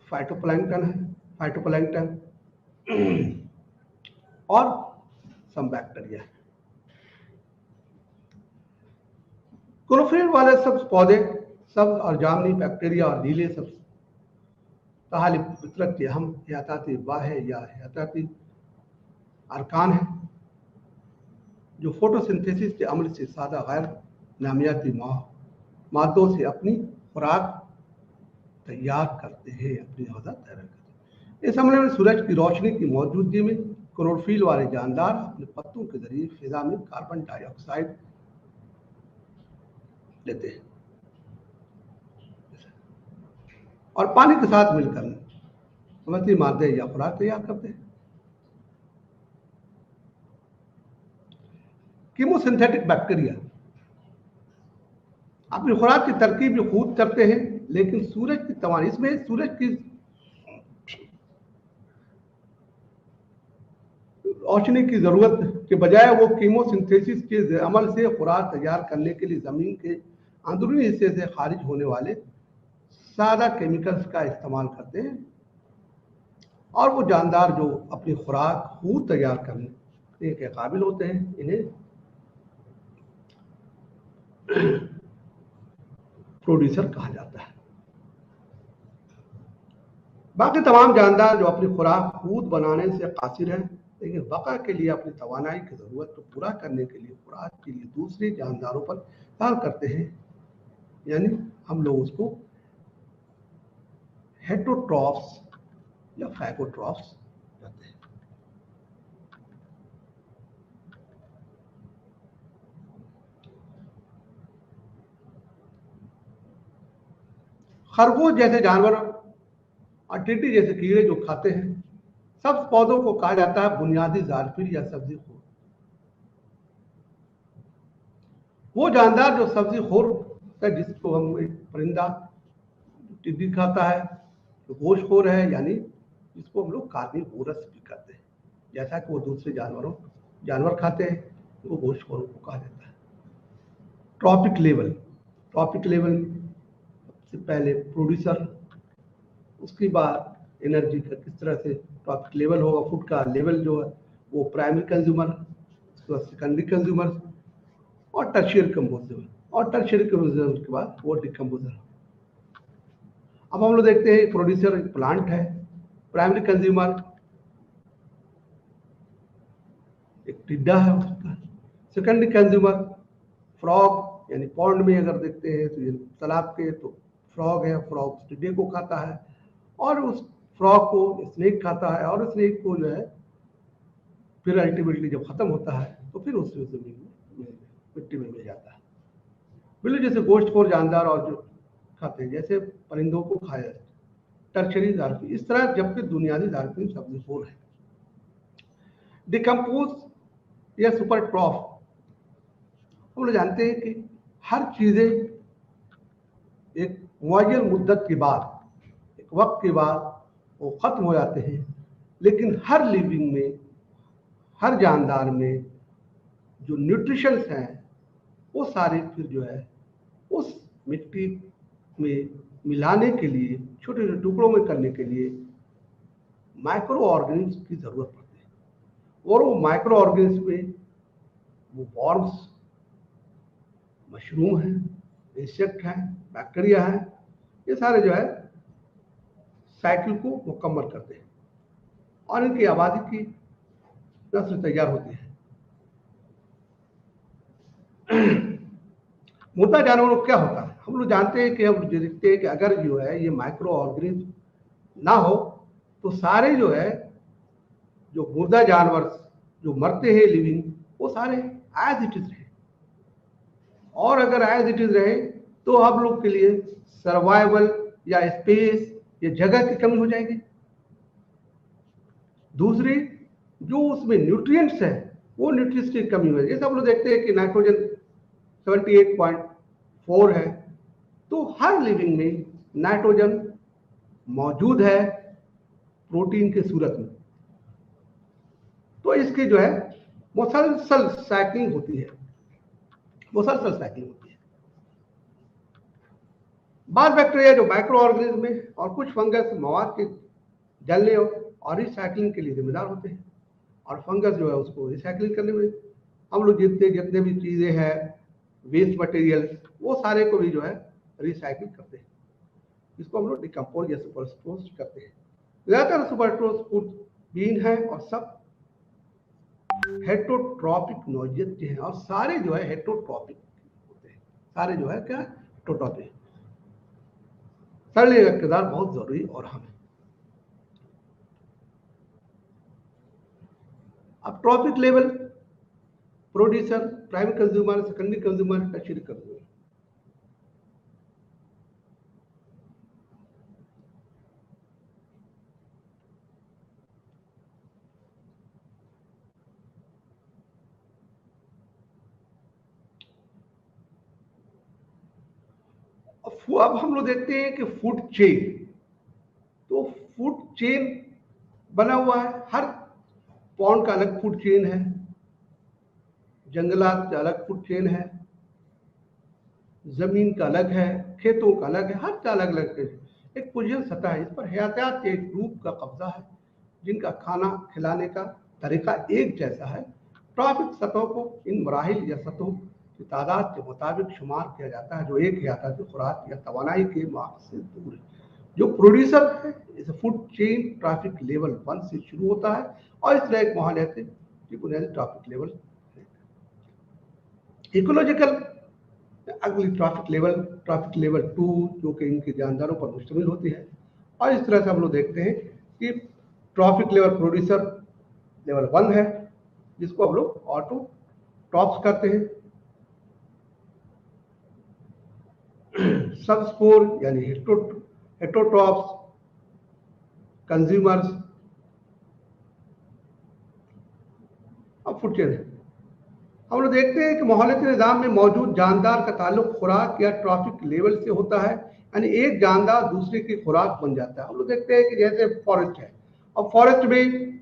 Speaker 1: फाइटोप्लैंक्टन है, फाइटोप्लैंक्टन और सम बैक्टीरिया है। क्लोरोफिल वाले सब पौधे सब और जामनी बैक्टीरिया और नीले सब तालिब फितरत के हम हयाताती बाहे या हयाताती अरकान है जो फोटोसिंथेसिस के अमल से सादा गैर नामियाती मादों से अपनी खुराक तैयार करते हैं, अपनी गज़ा तैयार करते हैं। इस हमले में सूरज की रोशनी की मौजूदगी में क्लोरोफिल वाले जानदार अपने पत्तों के जरिए फिजा में कार्बन डाइऑक्साइड लेते हैं और पानी के साथ मिलकर मछली मादे या खुराक तैयार करते हैं। कीमोसिंथेटिक बैक्टीरिया अपनी खुराक की तरकीब जो खुद करते हैं, लेकिन सूरज की तवानी इसमें सूरज की रोशनी की जरूरत के बजाय वो कीमोसिंथेसिस के अमल से खुराक तैयार करने के लिए जमीन के अंदरूनी हिस्से से खारिज होने वाले सादा केमिकल्स का इस्तेमाल करते हैं और वो जानदार जो अपनी खुराक खुद तैयार करने के काबिल होते हैं, इन्हें प्रोड्यूसर कहा जाता है। बाकी तमाम जानदार जो अपनी खुराक खुद बनाने से कासिर हैं, लेकिन बका के लिए अपनी तवानाई की ज़रूरत को पूरा करने के लिए खुराक के लिए दूसरे जानदारों पर इस्तेमाल करते हैं, यानी हम लोग उसको हेटरोट्रॉफ्स या फैगोट्रॉफ्स कहते हैं। खरगोश जैसे जानवर और टिड्डी जैसे कीड़े जो खाते हैं, सब पौधों को कहा जाता है बुनियादी जारफिर या सब्जी खोर। वो जानदार जो सब्जी खोर है, जिसको हम एक परिंदा टिड्डी खाता है, तो गोश्तखोर है, यानी जिसको हम लोग कार्निवोरस भी कहते हैं। जैसा कि वो दूसरे जानवर खाते हैं, वो गोश्तखोरों को कहा जाता है। ट्रॉपिक लेवल सबसे पहले प्रोड्यूसर, उसके बाद एनर्जी का किस तरह से ट्रॉपिक लेवल होगा। फूड का लेवल जो है वो प्राइमरी कंज्यूमर, उसके बाद सेकेंडरी कंज्यूमर और टर्शियरी कंपोजर, और टर्शियरी कंपोजर के बाद वो डिकम्पोजर। अब हम लोग देखते हैं प्रोड्यूसर एक प्लांट है, प्राइमरी कंज्यूमर एक टिड्डा है उसका, सेकेंडरी कंज्यूमर फ्रॉग, यानी पॉन्ड में अगर देखते हैं तो ये तालाब के तो फ्रॉग है, फ्रॉग टिड्डे को खाता है और उस फ्रॉग को स्नेक खाता है और स्नेक को जो है फिर अल्टीमेटली जब खत्म होता है तो फिर उससे जमीन में मिट्टी में मिल जाता है। बिल्कुल जैसे गोश्तखोर जानदार और जो खाते हैं, जैसे परिंदों को खाया टर्शरी जारफी, इस तरह जबकि बुनियादी जारफी सब्जी खोर है। डिकम्पोज या सुपर ट्रॉफ, हम लोग जानते हैं कि हर चीजें एक मुअय्यन मुद्दत के बाद, एक वक्त के बाद वो खत्म हो जाते हैं, लेकिन हर लिविंग में, हर जानदार में जो न्यूट्रिशंस हैं वो सारे फिर जो है उस मिट्टी में मिलाने के लिए, छोटे छोटे टुकड़ों में करने के लिए माइक्रो ऑर्गेनिज्म की जरूरत पड़ती है। और वो माइक्रो ऑर्गेनिज्म में वो वॉर्म्स, मशरूम है, इंसेक्ट है, बैक्टीरिया है, ये सारे जो है साइकिल को मुकम्मल करते हैं और इनकी आबादी की नस्ल तैयार होती है। मुर्दा जानवरों को क्या होता है, हम लोग जानते हैं कि हम देखते हैं कि अगर जो है ये माइक्रो ऑर्गेनिज्म ना हो तो सारे जो है जो मुर्दा जानवर जो मरते हैं लिविंग, वो सारे एज इट इज रहे, और अगर एज इट इज रहे तो हम लोग के लिए सर्वाइवल या स्पेस या जगह की कमी हो जाएगी। दूसरी जो उसमें न्यूट्रिएंट्स है वो न्यूट्रिएंट्स की कमी हो जाएगी। जैसे हम लोग देखते हैं कि नाइट्रोजन 78.4 है, तो हर लिविंग में नाइट्रोजन मौजूद है प्रोटीन के सूरत में, तो इसकी जो है मुसलसल साइक्लिंग होती है, मुसलसल साइक्लिंग होती है। बाद बैक्टीरिया जो माइक्रो ऑर्गेनिज्म में और कुछ फंगस मवाद के जलने और रिसाइक्लिंग के लिए जिम्मेदार होते हैं, और फंगस जो है उसको रिसाइक्लिंग करने में हम लोग जितने भी चीजें हैं वेस्ट मटेरियल वो सारे को भी जो है रिसाइकिल करते हैं, इसको हम लोग डिकम्पोज या सुपरस्पोज करते हैं। ज्यादातर सुपरस्पोज बीन है और सब हेटरोट्रॉपिक नोजियत हैं, और सारे जो है हेटरोट्रॉपिक होते हैं, सारे जो है क्या हेटरोट्रॉपिक। सरल का किरदार बहुत जरूरी और अहम है। अब trophic level producer, primary consumer, secondary consumer, tertiary consumer. अब हम लोग देखते हैं कि फूड चेन, तो फूड चेन बना हुआ है, हर पॉन्ड का अलग फूड चेन है, जंगलात का अलग फूड चेन है, जमीन का अलग है, खेतों का अलग है, हर का अलग अलग है। एक पुजन सतह है, इस पर हयातियात के एक ग्रुप का कब्जा है जिनका खाना खिलाने का तरीका एक जैसा है। ट्रॉफिक सतहों को इन मराहिल या सतहों की तादाद के मुताबिक शुमार किया जाता है जो एक हयातियाती खुराक या तवानाई के मार्ग से दूर है। जो प्रोड्यूसर है इस फूड चेन ट्रैफिक लेवल 1 से शुरू होता है और इस तरह एक माहौलियाती की बुनियादी ट्रैफिक लेवल इकोलॉजिकल अगली ट्रैफिक लेवल 2 जो कि इनके जानदारों पर मुश्तमिल होती है। और इस तरह से हम लोग देखते हैं कि ट्रैफिक लेवल प्रोड्यूसर लेवल 1 है जिसको हम लोग ऑटो टॉप्स करते हैं। सब स्कोर यानी हेटरोट्रॉप्स, कंज्यूमर्स। अब फूड चेन हम लोग देखते हैं कि माहौलियाती निज़ाम में मौजूद जानदार का ताल्लुक खुराक या ट्रॉफिक लेवल से होता है, यानी एक जानदार दूसरे की खुराक बन जाता है। हम लोग देखते हैं कि जैसे फॉरेस्ट है, और फॉरेस्ट में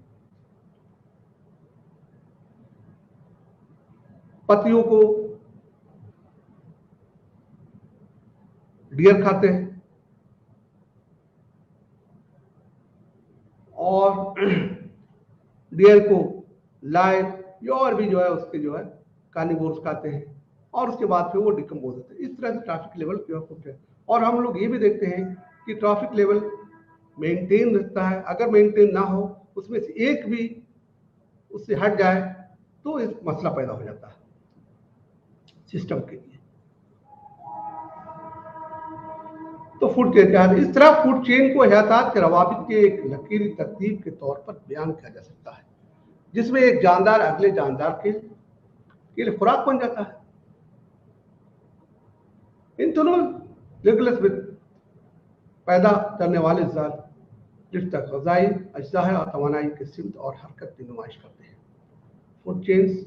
Speaker 1: पत्तियों को डियर खाते हैं और डियर को लायन या और भी जो है उसके जो है कार्निवोर्स खाते हैं, और उसके बाद फिर वो डिकम्पोज होते हैं। इस तरह से ट्रैफिक लेवल होते हैं। और हम लोग ये भी देखते हैं कि ट्रैफिक लेवल मेंटेन रहता है, अगर मेंटेन ना हो उसमें से एक भी उससे हट जाए तो इस मसला पैदा हो जाता है सिस्टम के लिए। तो फूड चेन क्या है? इस तरह फूड चेन को हयातात के रवाबित के एक लकीरी तरतीब के तौर पर बयान किया जा सकता है जिसमें एक जानदार अगले जानदार के लिए खुराक बन जाता है। इन दोनों लेगुलस में पैदा करने वाले जात जिस तक ग़ज़ाई अज्जा है और तवानाई के सिमत और हरकत की नुमाइश करते हैं। फूड चेन्स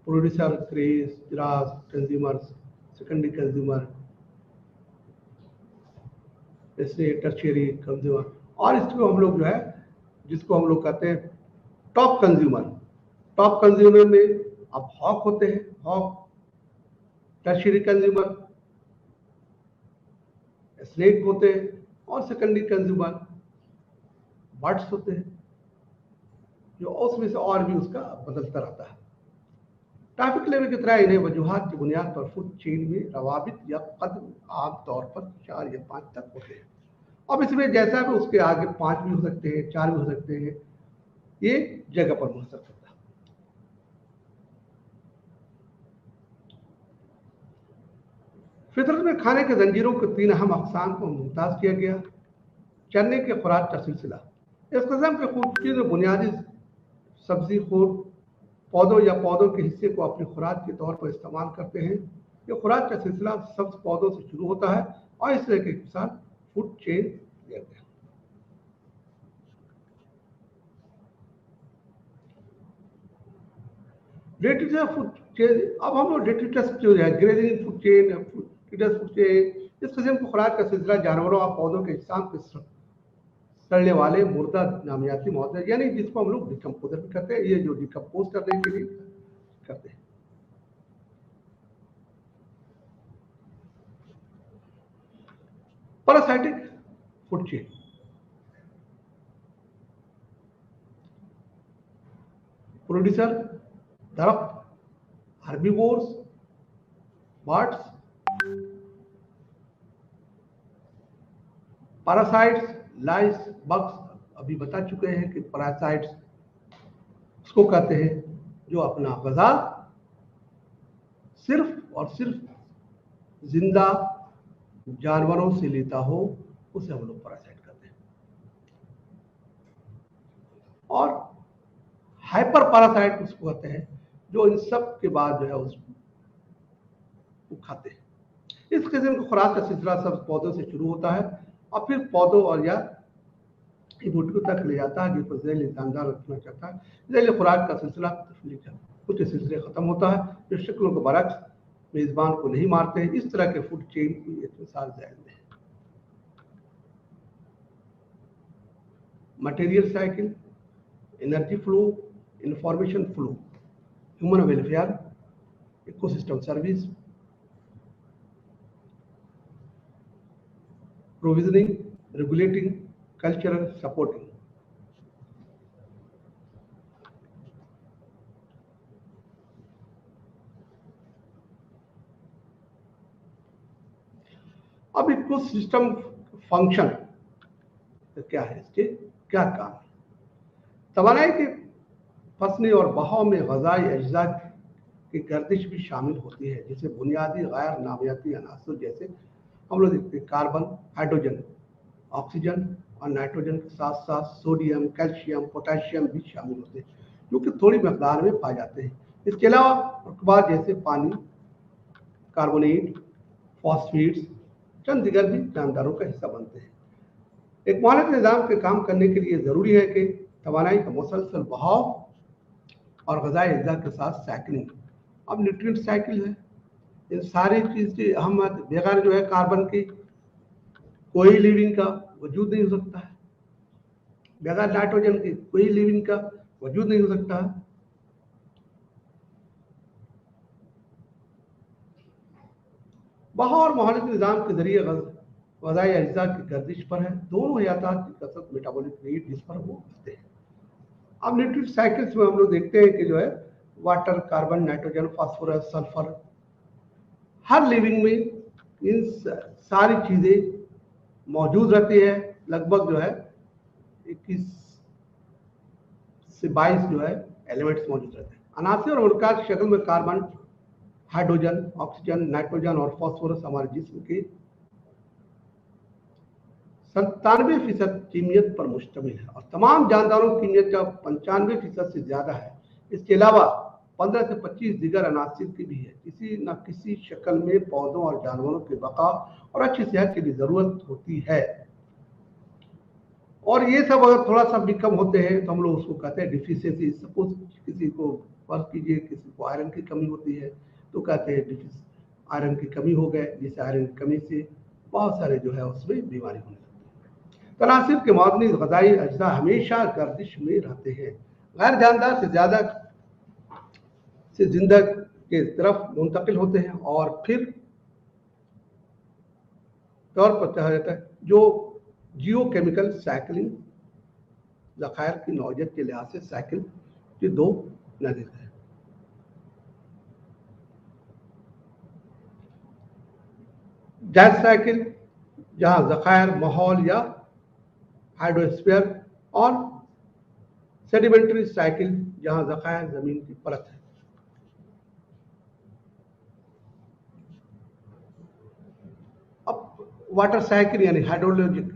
Speaker 1: प्रोड्यूसर, क्रेज, जिरास, कंज्यूमर्स, सेकेंडरी कंज्यूमर, इसलिए टर्शियरी कंज्यूमर, और इसको हम लोग जो है जिसको हम लोग कहते हैं टॉप कंज्यूमर। टॉप कंज्यूमर में अब हॉक होते हैं, हॉक, टर्शियरी कंज्यूमर स्नेक होते हैं, और सेकेंडरी कंज्यूमर बर्ड्स होते हैं जो उसमें से और भी उसका बदलता रहता है। ट्रैफिक लेवल की तरह इन्हें वजूहात की बुनियाद पर फूड चेन में रवाबित या कदम आमतौर पर 4 या 5 तक होते हैं। अब इसमें जैसा भी उसके आगे 5 भी हो सकते हैं, 4 भी हो सकते हैं, ये जगह पर मुनहसर करता है। फितरत में खाने के जंजीरों के 3 अहम अक़साम को मुमताज़ किया गया। चरने के खुराक का सिलसिला, इस किस्म के खूबसूरती में बुनियादी सब्जी खोर पौधों या पौधों के हिस्से को अपनी खुराक के तौर पर इस्तेमाल करते हैं। ये खुराक का सिलसिला सब्ज पौधों से शुरू होता है और इस तरह के साथ फूड चेन लेते हैं। डेट्रिटस फूड चेन, अब हम लोग डेट्रिटस जो है grazing food chain, food chain, इस किस्म की खुराक का सिलसिला जानवरों और पौधों के अजसाम के सड़ने वाले मुर्दा नामियाती मौत यानी जिसको हम लोग डिकम्पोजर भी करते हैं, ये जो डिकम्पोज करने के लिए करते हैं। पैरासाइटिक फूड चेन, प्रोड्यूसर दरख्त, हर्बीवोर्स, बर्ड्स, पैरासाइट्स, लाइस, बग्स, अभी बता चुके हैं कि पैरासाइट्स उसको कहते हैं जो अपना ग़िज़ा सिर्फ और सिर्फ जिंदा जानवरों से लेता हो, उसे हम लोग पैरासाइट कहते हैं। और हाइपर पैरासाइट उसको कहते हैं जो इन सब के बाद जो है उसको खाते हैं। इस किस्म की खुराक का सिलसिला सब पौधों से शुरू होता है और फिर पौधों और या बूटियों तक ले जाता है, जिसको ज़ैली जानदार रखना चाहता है। ज़ैली खुराक का सिलसिला कुछ सिलसिले खत्म होता है जो शक्लों के बरक्स मेज़बान को नहीं मारते। इस तरह के फूड चेन की एक मिसाल जायज़ है। Material cycle, energy flow, information flow, human welfare, ecosystem service, provisioning, regulating, cultural supporting. अब इकोसिस्टम फंक्शन तो क्या है, इसके क्या काम है? तवानाई के फसने और बहाव में ग़िज़ाई अज्जा की गर्दिश भी शामिल होती है, जिसे बुनियादी गैर नामियाती अनासर जैसे हम लोग देखते हैं कार्बन, हाइड्रोजन, ऑक्सीजन और नाइट्रोजन के साथ साथ सोडियम, कैल्शियम, पोटेशियम भी शामिल होते हैं, जो कि थोड़ी मकदार में पाए जाते हैं। इसके अलावा रकबात जैसे पानी, कार्बोनेट, फॉस्फेट्स चंद दिगर भी जानदारों का हिस्सा बनते हैं। एक मानक निज़ाम के काम करने के लिए ज़रूरी है कि तवानाई का मुसलसल बहाव और ग़िज़ाई अज्जा के साथ साइकिलिंग। अब न्यूट्रिएंट साइकिल है, इन सारी चीज़ें हम बगैर जो है कार्बन की कोई लिविंग का वजूद नहीं हो सकता है, बगैर नाइट्रोजन की कोई लिविंग का वजूद नहीं हो सकता है। बहाव और माहौल के निज़ाम के जरिए ग़िज़ाई अज्जा की गर्दिश पर है, दोनों हयातात की कसरत मेटाबॉलिक रेट जिस पर वो होते हैं। अब न्यूट्रिएंट साइकिल्स में हम लोग देखते हैं कि जो है water, carbon, nitrogen, phosphorus, sulphur, हर लिविंग में इन सारी चीज़ें मौजूद रहती है। लगभग जो है 21 से 22 जो है एलिमेंट्स मौजूद रहते हैं। अनासिर और उनका शक्ल में कार्बन, हाइड्रोजन, ऑक्सीजन, नाइट्रोजन और फास्फोरस हमारे जिस्म के 97% कीमियत पर मुश्तमिल है और तमाम जानदारों की कीमियत का 95% से ज़्यादा है। इसके अलावा 15 से 25 दीगर अनासिर की भी है। किसी न किसी शक्ल में पौधों और जानवरों के बका और अच्छी सेहत के लिए ज़रूरत होती है। और ये सब अगर थोड़ा सा भी कम होते हैं तो हम लोग उसको कहते हैं डिफिशियंसी। सपोज किसी को फर्ज कीजिए किसी को आयरन की कमी होती है तो कहते हैं आयरन की कमी हो गए, जिससे आयरन की कमी से बहुत सारे जो है उसमें बीमारी होने लगती है। तनासिर के मदनी ग़िज़ाई अज्जा हमेशा गर्दिश में रहते हैं, गैर जानदार से ज़्यादा से जिंदा के तरफ मुंतकिल होते हैं और फिर तौर पर कहा जाता है जो जियोकेमिकल साइकिलिंग ज़खायर की नौजत के लिहाज से साइकिल के दो नज़ीर है। गैस साइकिल जहां ज़खायर, माहौल या हाइड्रोस्फीयर, और सेडिमेंट्री साइकिल जहां ज़खायर जमीन की परत है। अब वाटर साइकिल यानी हाइड्रोलॉजिक,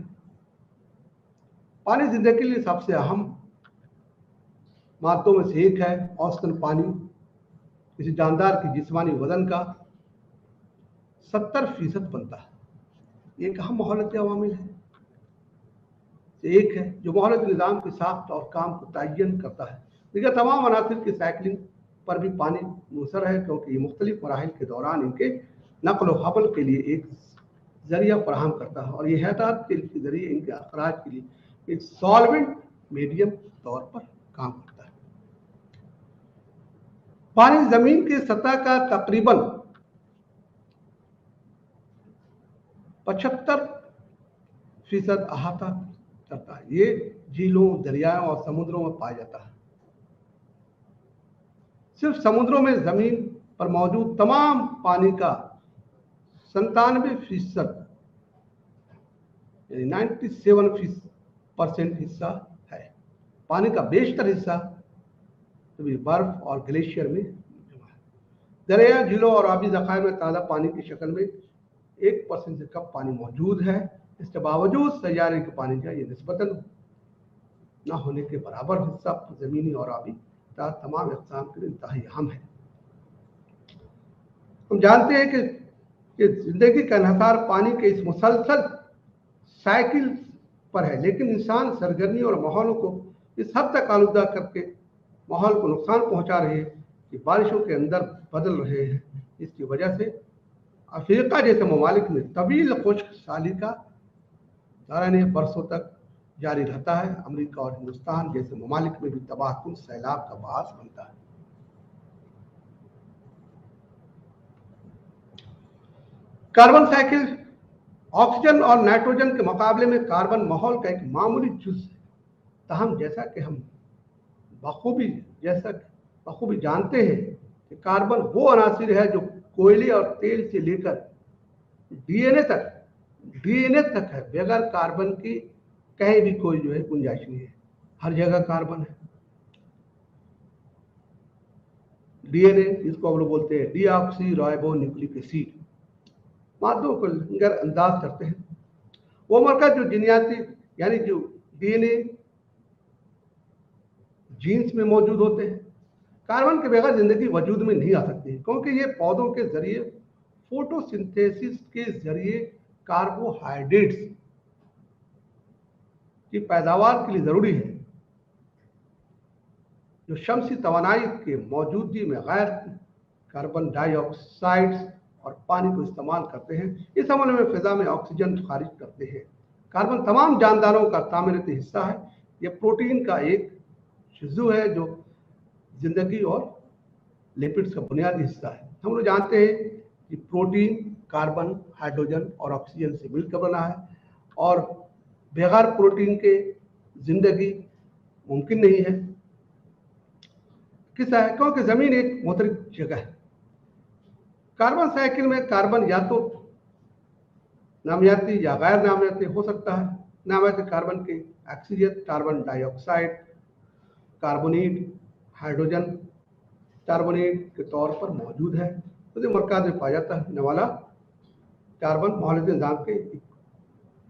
Speaker 1: पानी जिंदगी के लिए सबसे अहम मादों में से एक है। औसतन पानी किसी जानदार की जिस्मानी वजन का 70% बनता है। एक अहम माहौलती अवामिल है, एक है जो माहौलती निज़ाम की साख्त और काम को तयन करता है। देखिए तमाम अनासिर की साइकिलिंग पर भी पानी मुसर है, क्योंकि ये मुख्तलिफ मराहिल के दौरान इनके नकल व हबल के लिए एक जरिया फराहम करता है और ये हयात के जरिए इनके अखराज के लिए एक सॉल्वेंट मीडियम तौर पर काम करता है। पानी जमीन की सतह का तकरीबन 75% अहाता करता है। ये झीलों, दरियाओं और समुद्रों में पाया जाता है। सिर्फ समुद्रों में जमीन पर मौजूद तमाम पानी का 97% यानी 97% हिस्सा है। पानी का बेशतर हिस्सा तो भी बर्फ और ग्लेशियर में जमा है। दरिया, झीलों और आबी जखायर में ताज़ा पानी की शक्ल में 1% से कम पानी मौजूद है। इसके बावजूद सैयारे के पानी का ये निस्बतन न होने के बराबर हिस्सा जमीनी और आबी तमाम अक़साम के लिए इंतहाई अहम है। हम जानते हैं कि जिंदगी का इन्हिसार पानी के इस मुसलसल साइकिल पर है, लेकिन इंसान सरगर्मी और माहौल को इस हद तक आलूदा करके माहौल को नुकसान पहुंचा रहे हैं कि बारिशों के अंदर बदल रहे हैं। इसकी वजह से अफ्रीका जैसे ममालिक में तवील खुश्क साली का दौरान बरसों तक जारी रहता है। अमेरिका और हिंदुस्तान जैसे ममालिक में भी तबाहकुन सैलाब का बास बनता है। कार्बन साइकिल ऑक्सीजन और नाइट्रोजन के मुकाबले में कार्बन माहौल का एक मामूली जुज़ है। ताहम जैसा कि हम बखूबी जानते हैं कि कार्बन वो अनासिर है जो कोयले और तेल से लेकर डीएनए तक है। बगैर कार्बन की कहीं भी कोई गुंजाइश नहीं है। हर जगह कार्बन है। डीएनए, इसको हम लोग बोलते हैं डीऑक्सी राइबो न्यूक्लिक एसिड, मादों को अगर अंदाज करते हैं वो मरकज जो जीनियाती यानी जो डीएनए जीन्स में मौजूद होते हैं। कार्बन के बगैर जिंदगी वजूद में नहीं आ सकती है, क्योंकि ये पौधों के जरिए फोटोसिंथेसिस के जरिए कार्बोहाइड्रेट्स की पैदावार के लिए जरूरी है, जो शमसी तवानाई के मौजूदगी में गैर कार्बन डाइऑक्साइड्स और पानी को इस्तेमाल करते हैं। इस अमल में फिजा में ऑक्सीजन खारिज करते हैं। कार्बन तमाम जानदारों का तामीराती हिस्सा है। यह प्रोटीन का एक जुज़ू है जो जिंदगी और लिपिड्स का बुनियादी हिस्सा है। हम लोग जानते हैं कि प्रोटीन कार्बन, हाइड्रोजन और ऑक्सीजन से मिलकर बना है और बगैर प्रोटीन के जिंदगी मुमकिन नहीं है। किस है? क्योंकि जमीन एक मुतरिक जगह है। कार्बन साइकिल में कार्बन या तो नामियाती या गैर नामियाती हो सकता है। नामियाती कार्बन की अक्सरियत carbon dioxide, carbonate, hydrogen carbonate के तौर पर मौजूद है। तो मरकज में पाया जाता है वाला कार्बन मौलिक निज़ाम के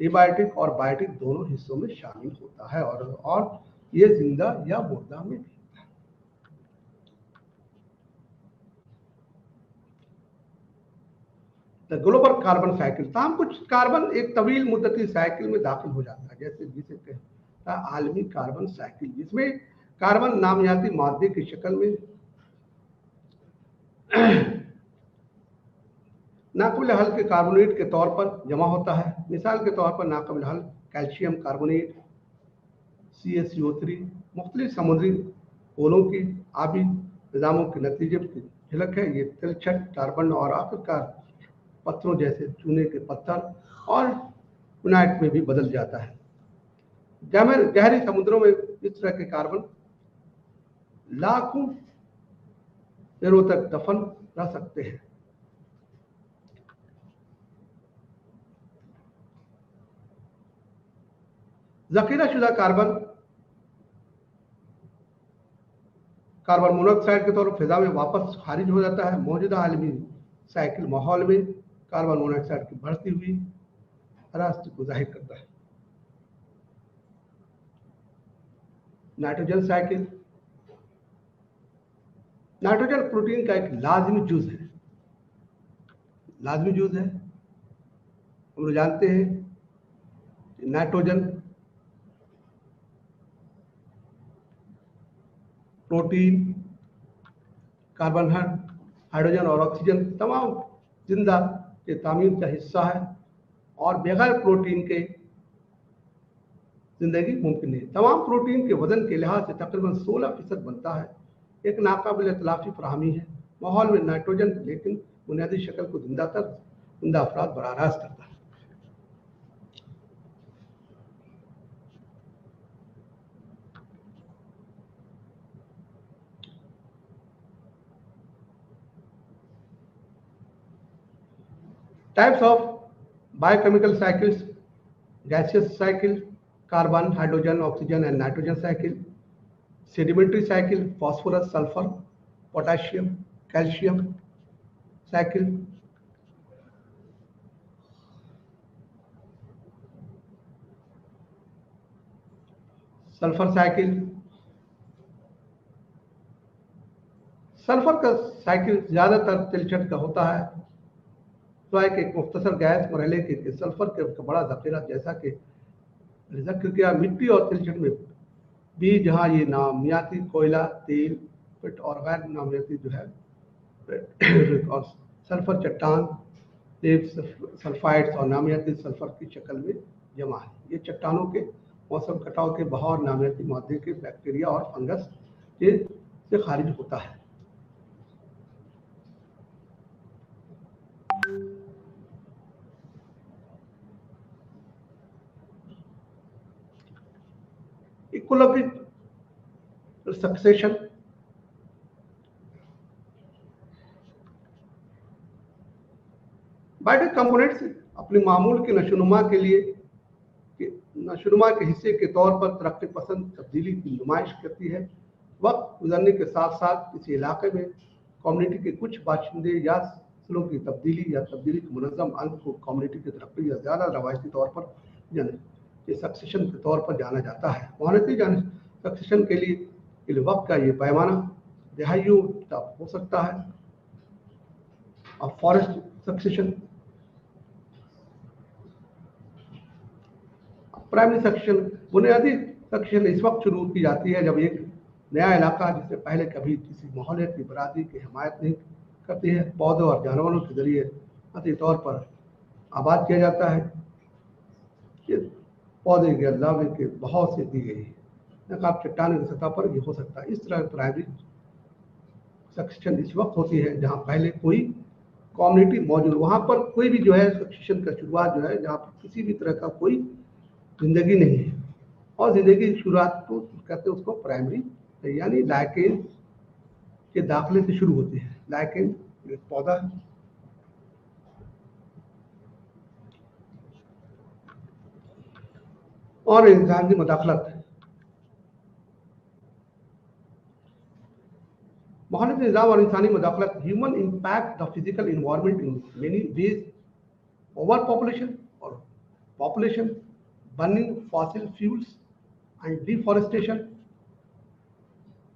Speaker 1: एबायोटिक और बायोटिक दोनों हिस्सों में शामिल होता है और ये जिंदा या मुर्दा में भी। ग्लोबल कार्बन साइकिल, तमाम कुछ कार्बन एक तवील मुद्दती साइकिल में दाखिल हो जाता है, जैसे जिसे कहता है आलमी कार्बन साइकिल, जिसमें कार्बन नामियाती मादे की शक्ल में नाकाबिल हल के कार्बोनेट के तौर पर जमा होता है। मिसाल के तौर पर नाकाबिल हल कैल्शियम कार्बोनेट CaCO3 मुख्तलिफ समुद्री ओलों की आबी निज़ामों के नतीजे की झलक है। ये तिलछट कार्बन और आखिरकार पत्थरों जैसे चूने के पत्थर और यूनाइट में भी बदल जाता है। गहरी समुद्रों में इस तरह के कार्बन लाखों देरों तक दफन रह सकते हैं। जखीराशुदा कार्बन मोनोऑक्साइड के तौर पर फिजा में वापस खारिज हो जाता है। मौजूदा आलमी साइकिल माहौल में कार्बन मोनोऑक्साइड की बढ़ती हुई हरासत को जाहिर करता है। नाइट्रोजन साइकिल, नाइट्रोजन प्रोटीन का एक लाजमी जुज़ है। हम लोग जानते हैं कि नाइट्रोजन प्रोटीन, कार्बन, हाइड्रोजन और ऑक्सीजन तमाम जिंदा के तामीर का हिस्सा है। और बगैर प्रोटीन के जिंदगी मुमकिन नहीं। तमाम प्रोटीन के वजन के लिहाज से तकरीबन 16% बनता है। एक नाकाबिल इतलाफी फराहमी है माहौल में नाइट्रोजन, लेकिन बुनियादी शक्ल को जिंदा अफराद बराह रास्त करता है। Types of biochemical cycles: gaseous cycle, carbon, hydrogen, oxygen and nitrogen cycle; sedimentary cycle, phosphorus, sulfur, potassium, calcium cycle; sulphur cycle. Sulphur का साइकिल ज्यादातर तिलचट का होता है। तो एक मुख्तसर गैस मरहले के सल्फर का बड़ा जखीरा, जैसा कि जिक्र किया मिट्टी और तिलचट में भी, जहाँ ये नामियाती कोयला, तेल, पेट और गैर नामियाती जो है और सल्फर चट्टान, सल्फाइड्स और नामियाती सल्फर की शक्ल में जमा है। ये चट्टानों के मौसम कटाव के बहाव नामियाती मादे के बैक्टीरिया और फंगस से खारिज होता है। Ecological succession. बायोटिक कंपोनेंट्स अपनी मामूल के नशोनुमा के हिस्से के तौर पर तरक्की पसंद तब्दीली की नुमाइश करती है। वक्त गुजरने के साथ साथ किसी इलाके में कम्युनिटी के कुछ बाशिंदे या नस्लों की तब्दीली के मुनज़्ज़म अंग को कम्युनिटी की तरक्की या ज़्यादा रवायती तौर पर सक्सेशन के तौर पर जाना जाता है। मोहनती सक्सेशन के लिए वक्त का ये पैमाना दहाइयों तक हो सकता है। और फॉरेस्ट सक्सेशन, प्राइमरी सक्सेशन, बुनियादी सक्सेशन इस वक्त शुरू की जाती है जब एक नया इलाका जिससे पहले कभी किसी मोहल्ले की बरादरी की हिमायत नहीं करती है, पौधों और जानवरों के जरिए अति तौर पर आबाद किया जाता है। ये पौधे के अलावे के बहुत से दी गई है, नकाब चट्टान की सतह पर ये हो सकता है। इस तरह प्राइमरी सक्सेशन इस वक्त होती है जहाँ पहले कोई कम्युनिटी मौजूद, वहाँ पर कोई भी जो है सक्सेशन का शुरुआत जो है जहाँ पर किसी भी तरह का कोई जिंदगी नहीं है, और जिंदगी की शुरुआत तो कहते हैं उसको प्राइमरी, यानी लाइकेन के दाखिले से शुरू होती है। लाइकेन एक पौधा है। और इंसानी मदाखलत, मोहल्ले निज़ाम और इंसानी मदाखलत। Human impact the physical environment in many ways: over population और population, burning fossil fuels and deforestation.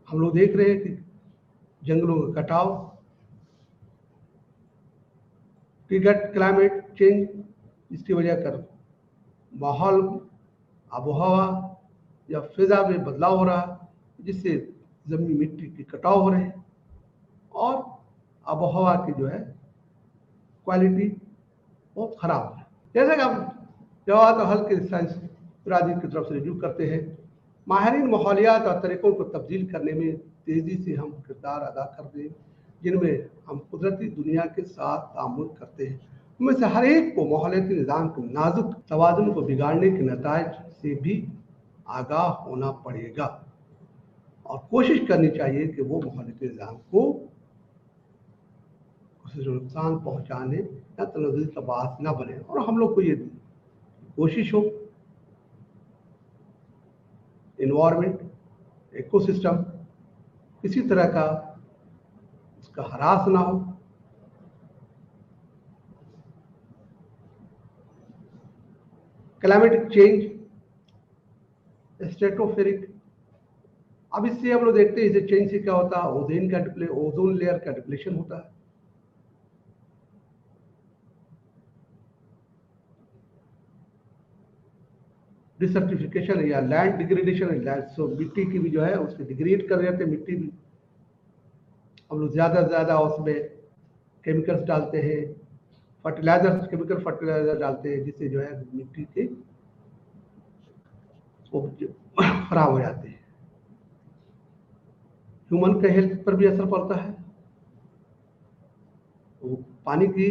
Speaker 1: हम लोग देख रहे हैं कि जंगलों का कटाव, क्लाइमेट चेंज, इसकी वजह कर माहौल, आबोहवा या फिजा में बदलाव हो रहा, जिससे जमीनी मिट्टी के कटाव हो रहे हैं और आबोहवा की जो है क्वालिटी बहुत खराब है। जैसे कि हम जवाब हल के साइंस ब्राजील की तरफ से रिव्यू करते हैं, माहिरीन माहौलियात और तरीक़ों को तब्दील करने में तेज़ी से हम किरदार अदा करते हैं, जिनमें हम कुदरती दुनिया के साथ तामुल करते हैं। उनमें से हर एक को माहौलियाती निज़ाम के नाजुक तवाज़ुन को बिगाड़ने के नताइज से भी आगाह होना पड़ेगा और कोशिश करनी चाहिए कि वो माहौलियाती निज़ाम को जो नुकसान पहुँचाने या तनज़्ज़ुल का बात न बने, और हम लोग को ये कोशिश हो इन्वायरमेंट, इकोसिस्टम किसी तरह का उसका हरास ना हो। क्लाइमेटिक चेंज, स्ट्रेटोस्फेरिक, अब इससे हम लोग देखते हैं इसे चेंज से क्या होता है, ओजोन लेयर का डिप्लेशन होता है। डिसर्टिफिकेशन या लैंड डिग्रेडेशन, सो मिट्टी की भी जो है उसके डिग्रेड कर रहे थे, मिट्टी भी हम लोग ज़्यादा से ज़्यादा उसमें केमिकल्स डालते हैं, फर्टिलाइजर, केमिकल फर्टिलाइजर डालते हैं, जिससे जो है मिट्टी के खराब हो जाते हैं। ह्यूमन के हेल्थ पर भी असर पड़ता है, पानी की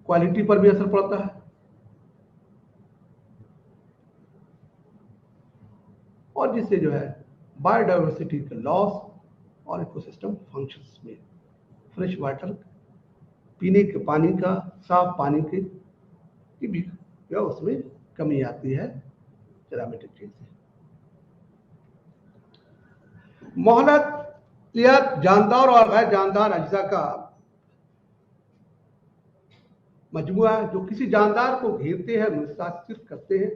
Speaker 1: क्वालिटी पर भी असर पड़ता है, और जिससे जो है बायोडाइवर्सिटी का लॉस और इकोसिस्टम फंक्शंस में फ्रेश वाटर, पीने के पानी का, साफ पानी की भी उसमें कमी आती है ड्रामेटिक चीज से। मोहलतियात जानदार और गैर जानदार अज्जा का मजमुआ है जो किसी जानदार को घेरते हैं, मुतासिर करते हैं।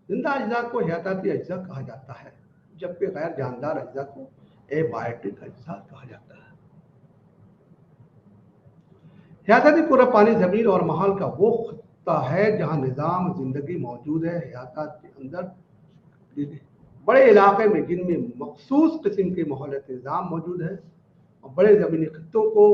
Speaker 1: जिंदा अज्जा को हयाताती अज्जा कहा जाता है, जबकि गैर जानदार अज्जा को एबायोटिक अज्जा कहा जाता है। हयाताती पूरा पानी, जमीन और माहौल का वो खत्ता है जहां निज़ाम जिंदगी मौजूद है। हयातात के अंदर बड़े इलाके में जिनमें मखसूस किस्म के माहौलियाती निज़ाम मौजूद है, और बड़े ज़मीनी खत्तों को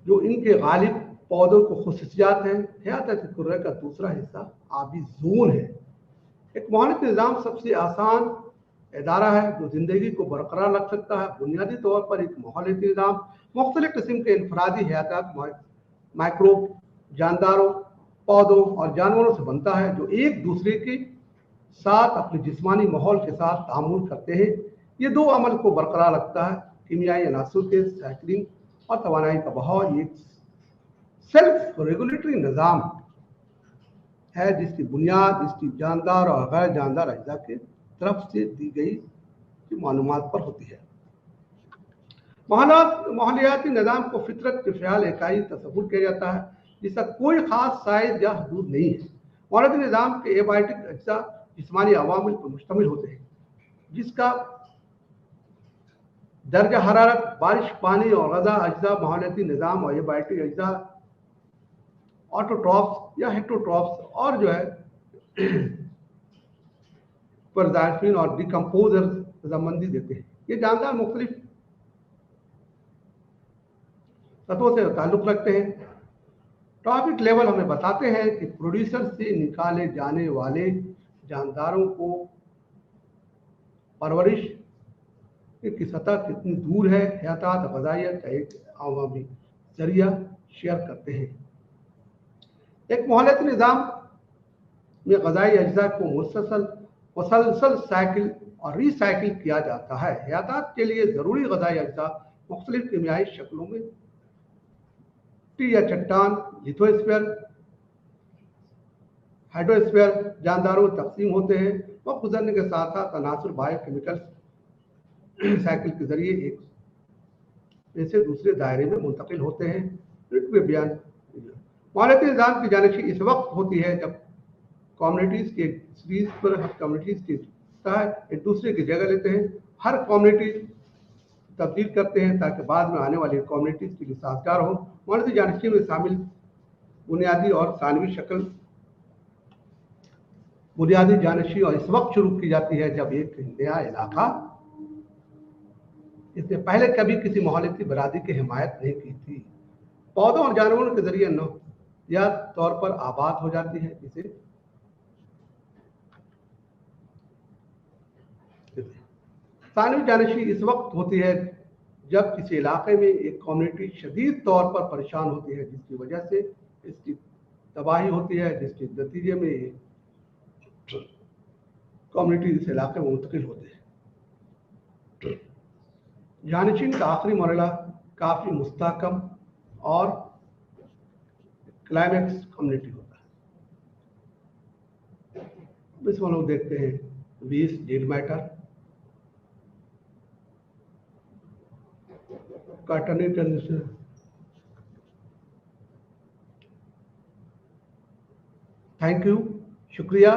Speaker 1: जो इनके गालिब पौधों को खुसूसियात हैं। हयाताती कुर्रे का दूसरा हिस्सा आबी जोन है। एक माहौलियाती निज़ाम सबसे आसान इदारा है जो जिंदगी को बरकरार रख सकता है। बुनियादी तौर पर एक माहौलियाती निज़ाम मुख्तलिफ किस्म के इनफरादी हयातात, माइक्रोब, जानदारों, पौधों और जानवरों से बनता है, जो एक दूसरे के साथ अपने जिस्मानी माहौल के साथ तामुल करते हैं। ये दो अमल को बरकरार रखता है, कीमियाई अनासर के साइक्लिंग और तवानाई का बहाव। ये सेल्फ रेगुलेटरी निज़ाम है जिसकी बुनियाद इसकी जानदार और गैर जानदार अज्जा के तरफ से दी गई मालूमात पर होती है। माहौलियाती निज़ाम को फितरत के फ़याल इकाई तस्वुर किया जाता है, जिसका कोई ख़ास साइज या हदूद नहीं है। माहौलियाती निज़ाम के एबायोटिक अज्जा जिस्मानी अवामिल पर मुश्तमिल होते हैं, जिसका दर्जा हरारत, बारिश, पानी और ग़ज़ा अज्जा। माहौलियाती निज़ाम और एबायोटिक अज्जा ऑटोट्रॉफ्स या हेटरोट्रॉफ्स और जो है परजाइफिन और डिकम्पोजर रजामंदी देते हैं। ये जानदार मुख्तलिफ तत्वों से ताल्लुक़ रखते हैं। ट्रॉफिक लेवल हमें बताते हैं कि प्रोड्यूसर से निकाले जाने वाले जानदारों को परवरिश की सतह कितनी दूर है। हयातात ग़ज़ाइया का एक अवामी जरिया शेयर करते हैं। एक माहौलियाती निज़ाम में ग़ज़ाई अज्जा को मुसलसल साइकिल और रिसाइकिल किया जाता है। हयातात के लिए ज़रूरी ग़ज़ाई अज्जा मुख्तलिफ कीमियाई शक्लों में मिट्टी या चट्टान, लिथोस्फीयर, हाइड्रोस्फीयर जानदारों में तकसीम होते हैं। वक्त गुजरने के साथ साथ अनासर बायोकेमिकल साइकिल के जरिए एक से दूसरे दायरे में मुंतकिल होते हैं। बयान माहौलियाती निज़ाम की जानशी इस वक्त होती है जब कम्युनिटीज़ के सीरीज पर हर कम्युनिटीज़ की एक दूसरे की जगह लेते हैं। हर कम्युनिटी तब्दील करते हैं ताकि बाद में आने वाली कम्युनिटीज़ के लिए साजगार हो। माहौलियाती जानशी में शामिल बुनियादी और सानवी शक्ल बुनियादी जानशी और इस वक्त शुरू की जाती है जब एक नया इलाका इससे पहले कभी किसी माहौलियाती बरादरी की हिमायत नहीं की थी, पौधों और जानवरों के जरिए या तौर पर आबाद हो जाती है। जिसे सानवी जानशी इस वक्त होती है जब किसी इलाके में एक कम्युनिटी शदीद तौर पर परेशान होती है, जिसकी वजह से इसकी तबाही होती है, जिसके नतीजे में कम्युनिटी इस इलाके में मुंतकिल होते हैं। जानशीन का आखिरी मरहला काफ़ी मुस्तहकम और क्लाइमैक्स कम्युनिटी होता है। इसमें लोग देखते हैं 20 डीड मैटर, कार्टनी कंडीशन। थैंक यू, शुक्रिया।